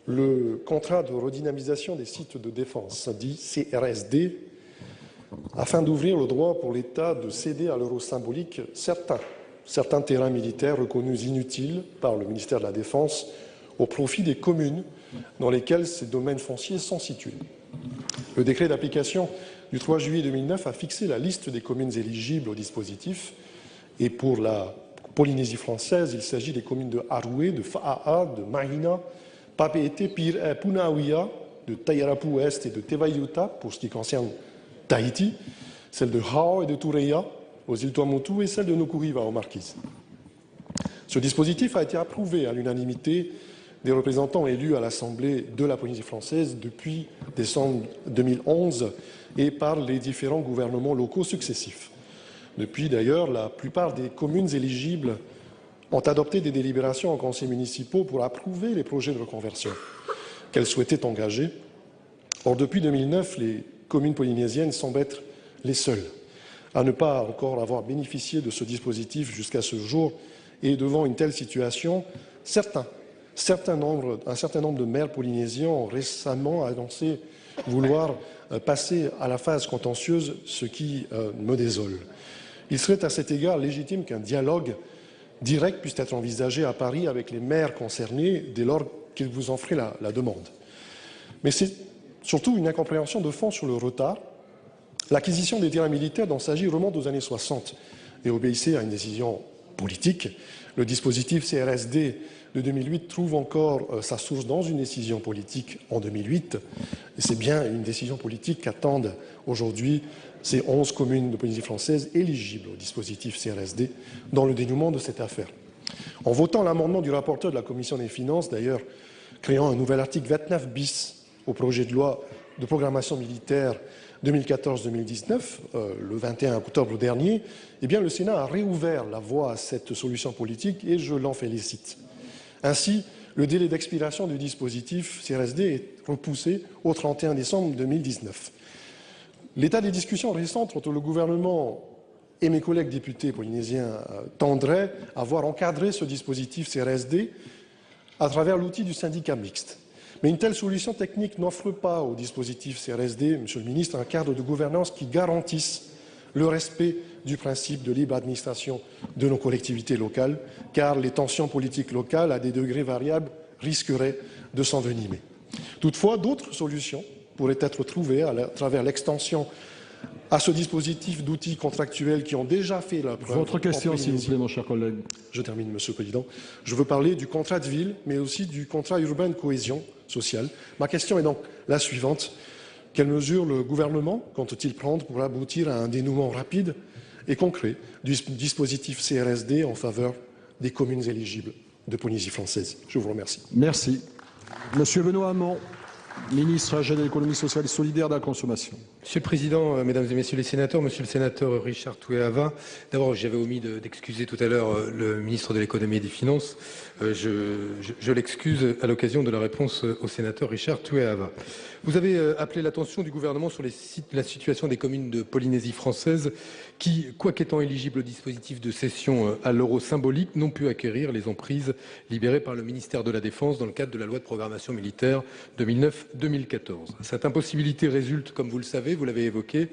le contrat de redynamisation des sites de défense, dit CRSD, afin d'ouvrir le droit pour l'État de céder à l'euro symbolique certains terrains militaires reconnus inutiles par le ministère de la Défense au profit des communes dans lesquelles ces domaines fonciers sont situés. Le décret d'application du 3 juillet 2009 a fixé la liste des communes éligibles au dispositif et pour la Polynésie française, il s'agit des communes de Aroué, de Fa'a'a, de Mahina, Papeete, Punauia, de Tairapu Est et de Tevayuta pour ce qui concerne Tahiti, celle de Hao et de Tureia aux îles Tuamotu et celle de Nukuriva aux Marquises. Ce dispositif a été approuvé à l'unanimité des représentants élus à l'Assemblée de la Polynésie française depuis décembre 2011 et par les différents gouvernements locaux successifs. Depuis d'ailleurs, la plupart des communes éligibles ont adopté des délibérations en conseils municipaux pour approuver les projets de reconversion qu'elles souhaitaient engager. Or, depuis 2009, les communes polynésiennes semblent être les seules à ne pas encore avoir bénéficié de ce dispositif jusqu'à ce jour. Et devant une telle situation, un certain nombre de maires polynésiens ont récemment annoncé vouloir passer à la phase contentieuse, ce qui me désole. Il serait à cet égard légitime qu'un dialogue direct puisse être envisagé à Paris avec les maires concernés dès lors qu'ils vous en feraient la demande. Mais c'est surtout une incompréhension de fond sur le retard. L'acquisition des terrains militaires dont il s'agit remonte aux années 60 et obéissait à une décision politique. Le dispositif CRSD de 2008 trouve encore sa source dans une décision politique en 2008. Et c'est bien une décision politique qu'attendent aujourd'hui ces 11 communes de Polynésie française éligibles au dispositif CRSD dans le dénouement de cette affaire. En votant l'amendement du rapporteur de la Commission des finances, d'ailleurs, créant un nouvel article 29 bis au projet de loi de programmation militaire 2014-2019, le 21 octobre dernier, eh bien, le Sénat a réouvert la voie à cette solution politique et je l'en félicite. Ainsi, le délai d'expiration du dispositif CRSD est repoussé au 31 décembre 2019. L'état des discussions récentes entre le gouvernement et mes collègues députés polynésiens tendrait à voir encadrer ce dispositif CRSD à travers l'outil du syndicat mixte. Mais une telle solution technique n'offre pas au dispositif CRSD, Monsieur le Ministre, un cadre de gouvernance qui garantisse le respect du principe de libre administration de nos collectivités locales, car les tensions politiques locales, à des degrés variables, risqueraient de s'envenimer. Toutefois, d'autres solutions pourraient être trouvées à travers l'extension à ce dispositif d'outils contractuels qui ont déjà fait la preuve. Votre question, s'il vous plaît, mon cher collègue. Je termine, Monsieur le Président. Je veux parler du contrat de ville, mais aussi du contrat urbain de cohésion sociale. Ma question est donc la suivante. Quelles mesures le gouvernement compte-t-il prendre pour aboutir à un dénouement rapide et concret du dispositif CRSD en faveur des communes éligibles de Polynésie française? Je vous remercie. Merci. Monsieur Benoît Hamon, ministre chargé de l'économie sociale et solidaire de la consommation. Monsieur le Président, Mesdames et Messieurs les sénateurs, Monsieur le sénateur Richard Toué-Hava, d'abord j'avais omis d'excuser tout à l'heure le ministre de l'économie et des finances. Je l'excuse à l'occasion de la réponse au sénateur Richard Toué-Hava. Vous avez appelé l'attention du gouvernement sur la situation des communes de Polynésie française qui, quoiqu'étant éligibles au dispositif de cession à l'euro symbolique, n'ont pu acquérir les emprises libérées par le ministère de la Défense dans le cadre de la loi de programmation militaire 2009-2014. Cette impossibilité résulte, comme vous le savez, vous l'avez évoqué,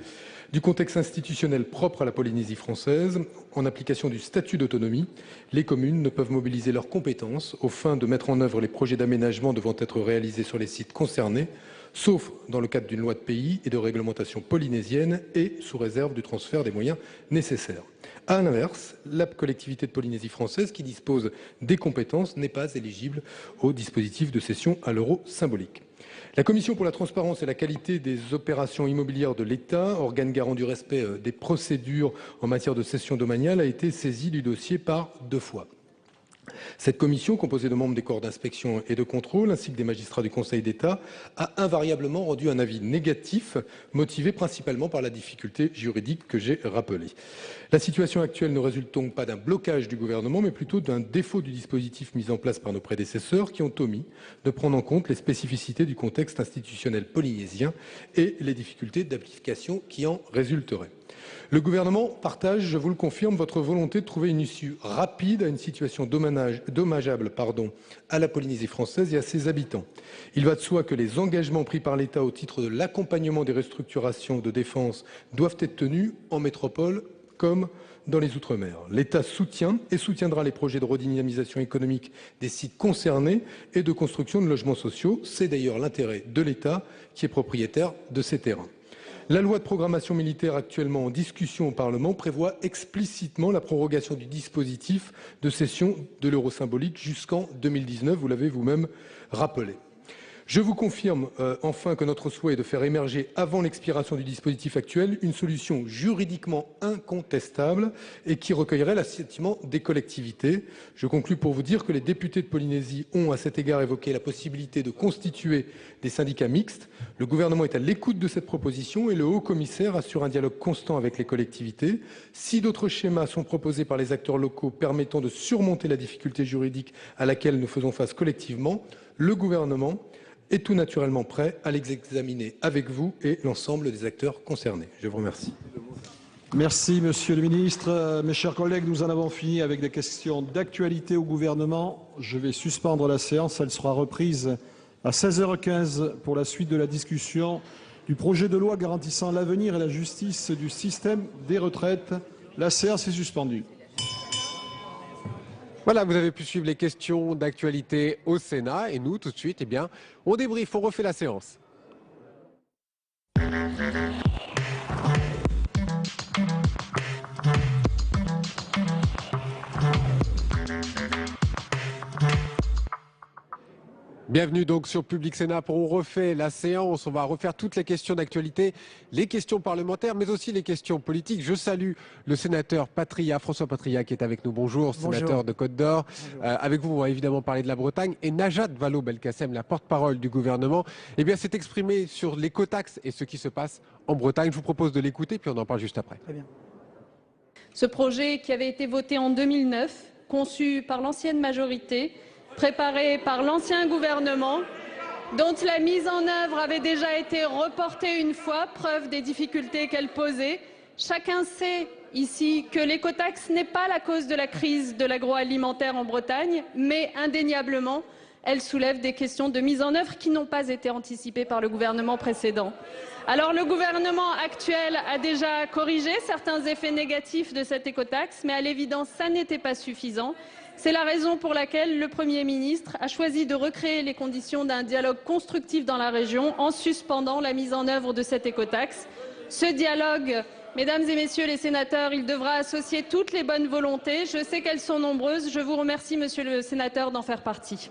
du contexte institutionnel propre à la Polynésie française. En application du statut d'autonomie, les communes ne peuvent mobiliser leurs compétences aux fins de mettre en œuvre les projets d'aménagement devant être réalisés sur les sites concernés, sauf dans le cadre d'une loi de pays et de réglementation polynésienne et sous réserve du transfert des moyens nécessaires. À l'inverse, la collectivité de Polynésie française, qui dispose des compétences, n'est pas éligible au dispositif de cession à l'euro symbolique. La Commission pour la transparence et la qualité des opérations immobilières de l'État, organe garant du respect des procédures en matière de cession domaniale, a été saisie du dossier par 2 fois. Cette commission, composée de membres des corps d'inspection et de contrôle, ainsi que des magistrats du Conseil d'État, a invariablement rendu un avis négatif, motivé principalement par la difficulté juridique que j'ai rappelée. La situation actuelle ne résulte donc pas d'un blocage du gouvernement, mais plutôt d'un défaut du dispositif mis en place par nos prédécesseurs qui ont omis de prendre en compte les spécificités du contexte institutionnel polynésien et les difficultés d'application qui en résulteraient. Le gouvernement partage, je vous le confirme, votre volonté de trouver une issue rapide à une situation dommageable à la Polynésie française et à ses habitants. Il va de soi que les engagements pris par l'État au titre de l'accompagnement des restructurations de défense doivent être tenus en métropole comme dans les Outre-mer. L'État soutient et soutiendra les projets de redynamisation économique des sites concernés et de construction de logements sociaux. C'est d'ailleurs l'intérêt de l'État qui est propriétaire de ces terrains. La loi de programmation militaire actuellement en discussion au Parlement prévoit explicitement la prorogation du dispositif de cession de l'euro symbolique jusqu'en 2019, vous l'avez vous-même rappelé. Je vous confirme enfin que notre souhait est de faire émerger avant l'expiration du dispositif actuel une solution juridiquement incontestable et qui recueillerait l'assentiment des collectivités. Je conclus pour vous dire que les députés de Polynésie ont à cet égard évoqué la possibilité de constituer des syndicats mixtes. Le gouvernement est à l'écoute de cette proposition et le haut-commissaire assure un dialogue constant avec les collectivités. Si d'autres schémas sont proposés par les acteurs locaux permettant de surmonter la difficulté juridique à laquelle nous faisons face collectivement, le gouvernement est tout naturellement prêt à les examiner avec vous et l'ensemble des acteurs concernés. Je vous remercie. Merci, Monsieur le Ministre. Mes chers collègues, nous en avons fini avec des questions d'actualité au gouvernement. Je vais suspendre la séance. Elle sera reprise à 16h15 pour la suite de la discussion du projet de loi garantissant l'avenir et la justice du système des retraites. La séance est suspendue. Voilà, vous avez pu suivre les questions d'actualité au Sénat et nous, tout de suite, on débriefe, on refait la séance. Bienvenue donc sur Public Sénat pour on refait la séance. On va refaire toutes les questions d'actualité, les questions parlementaires, mais aussi les questions politiques. Je salue le sénateur Patria, François Patria, qui est avec nous. Bonjour, sénateur de Côte d'Or. Avec vous, on va évidemment parler de la Bretagne. Et Najat Vallaud-Belkacem, la porte-parole du gouvernement, s'est exprimée sur l'écotaxe et ce qui se passe en Bretagne. Je vous propose de l'écouter, puis on en parle juste après. Très bien. Ce projet qui avait été voté en 2009, conçu par l'ancienne majorité, préparé par l'ancien gouvernement, dont la mise en œuvre avait déjà été reportée une fois, preuve des difficultés qu'elle posait. Chacun sait ici que l'écotaxe n'est pas la cause de la crise de l'agroalimentaire en Bretagne, mais indéniablement, elle soulève des questions de mise en œuvre qui n'ont pas été anticipées par le gouvernement précédent. Alors le gouvernement actuel a déjà corrigé certains effets négatifs de cette écotaxe, mais à l'évidence, ça n'était pas suffisant. C'est la raison pour laquelle le Premier ministre a choisi de recréer les conditions d'un dialogue constructif dans la région en suspendant la mise en œuvre de cette écotaxe. Ce dialogue, mesdames et messieurs les sénateurs, il devra associer toutes les bonnes volontés. Je sais qu'elles sont nombreuses. Je vous remercie, monsieur le sénateur, d'en faire partie.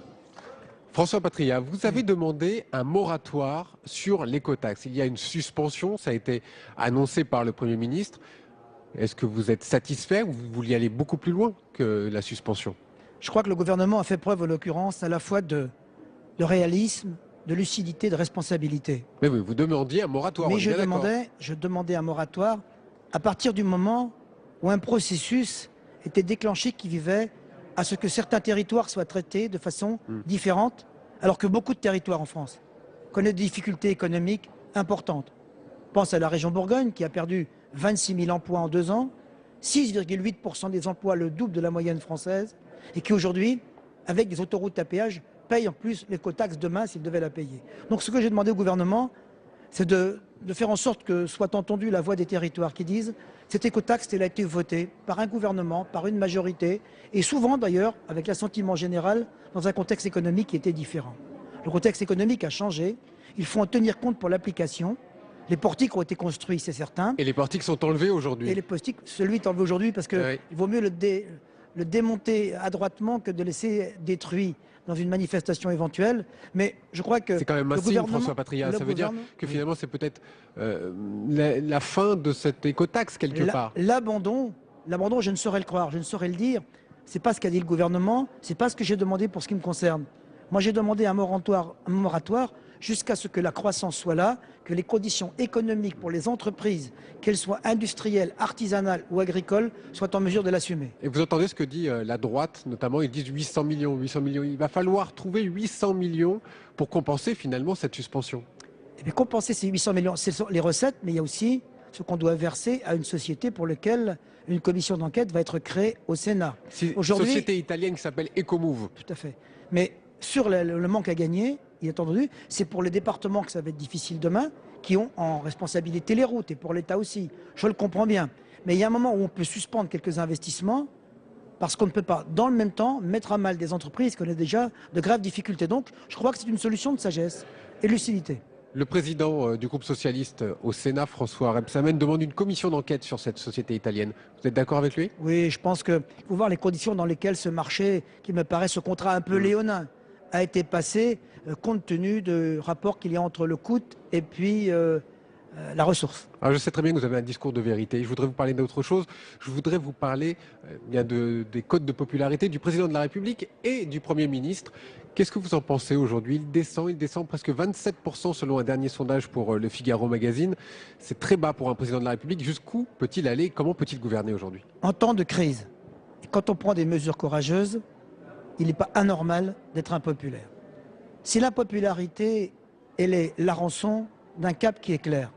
François Patria, vous avez demandé un moratoire sur l'écotaxe. Il y a une suspension, ça a été annoncé par le Premier ministre. Est-ce que vous êtes satisfait ou vous vouliez aller beaucoup plus loin que la suspension? Je crois que le gouvernement a fait preuve, en l'occurrence, à la fois de réalisme, de lucidité, de responsabilité. Mais oui, vous demandiez un moratoire. Mais je demandais un moratoire à partir du moment où un processus était déclenché qui vivait à ce que certains territoires soient traités de façon différente, alors que beaucoup de territoires en France connaissent des difficultés économiques importantes. Je pense à la région Bourgogne qui a perdu 26 000 emplois en 2 ans, 6,8% des emplois, le double de la moyenne française, et qui aujourd'hui, avec des autoroutes à péage, paye en plus l'écotaxe demain s'il devait la payer. Donc ce que j'ai demandé au gouvernement, c'est de faire en sorte que soit entendue la voix des territoires qui disent cette écotaxe, elle a été votée par un gouvernement, par une majorité, et souvent d'ailleurs avec l'assentiment général dans un contexte économique qui était différent. Le contexte économique a changé, il faut en tenir compte pour l'application. Les portiques ont été construits, c'est certain. Et les portiques sont enlevés aujourd'hui. Et les portiques, celui est enlevé aujourd'hui parce qu'il vaut mieux le démonter adroitement que de laisser détruit dans une manifestation éventuelle. Mais je crois que c'est quand même un signe, François Patriat. Ça veut dire que finalement c'est peut-être la fin de cette écotaxe quelque part. L'abandon, je ne saurais le croire, je ne saurais le dire. C'est pas ce qu'a dit le gouvernement, c'est pas ce que j'ai demandé pour ce qui me concerne. Moi j'ai demandé un moratoire jusqu'à ce que la croissance soit là, que les conditions économiques pour les entreprises, qu'elles soient industrielles, artisanales ou agricoles, soient en mesure de l'assumer. Et vous entendez ce que dit la droite, notamment, ils disent 800 millions. Il va falloir trouver 800 millions pour compenser finalement cette suspension. Et bien, compenser ces 800 millions, ce sont les recettes, mais il y a aussi ce qu'on doit verser à une société pour laquelle une commission d'enquête va être créée au Sénat. Une société italienne qui s'appelle Ecomove. Tout à fait. Mais sur le manque à gagner, il est entendu, c'est pour les départements que ça va être difficile demain, qui ont en responsabilité les routes, et pour l'État aussi. Je le comprends bien. Mais il y a un moment où on peut suspendre quelques investissements, parce qu'on ne peut pas, dans le même temps, mettre à mal des entreprises qui connaissent déjà de graves difficultés. Donc, je crois que c'est une solution de sagesse et de lucidité. Le président du groupe socialiste au Sénat, François Rebsamen, demande une commission d'enquête sur cette société italienne. Vous êtes d'accord avec lui? Oui, je pense qu'il faut voir les conditions dans lesquelles ce marché, qui me paraît ce contrat un peu léonin, a été passé compte tenu du rapport qu'il y a entre le coût et puis la ressource. Alors je sais très bien que vous avez un discours de vérité. Je voudrais vous parler d'autre chose. Je voudrais vous parler des cotes de popularité du président de la République et du Premier ministre. Qu'est-ce que vous en pensez aujourd'hui? Il descend presque 27% selon un dernier sondage pour le Figaro Magazine. C'est très bas pour un président de la République. Jusqu'où peut-il aller? Comment peut-il gouverner aujourd'hui? En temps de crise, quand on prend des mesures courageuses, il n'est pas anormal d'être impopulaire. Si l'impopularité, elle est la rançon d'un cap qui est clair,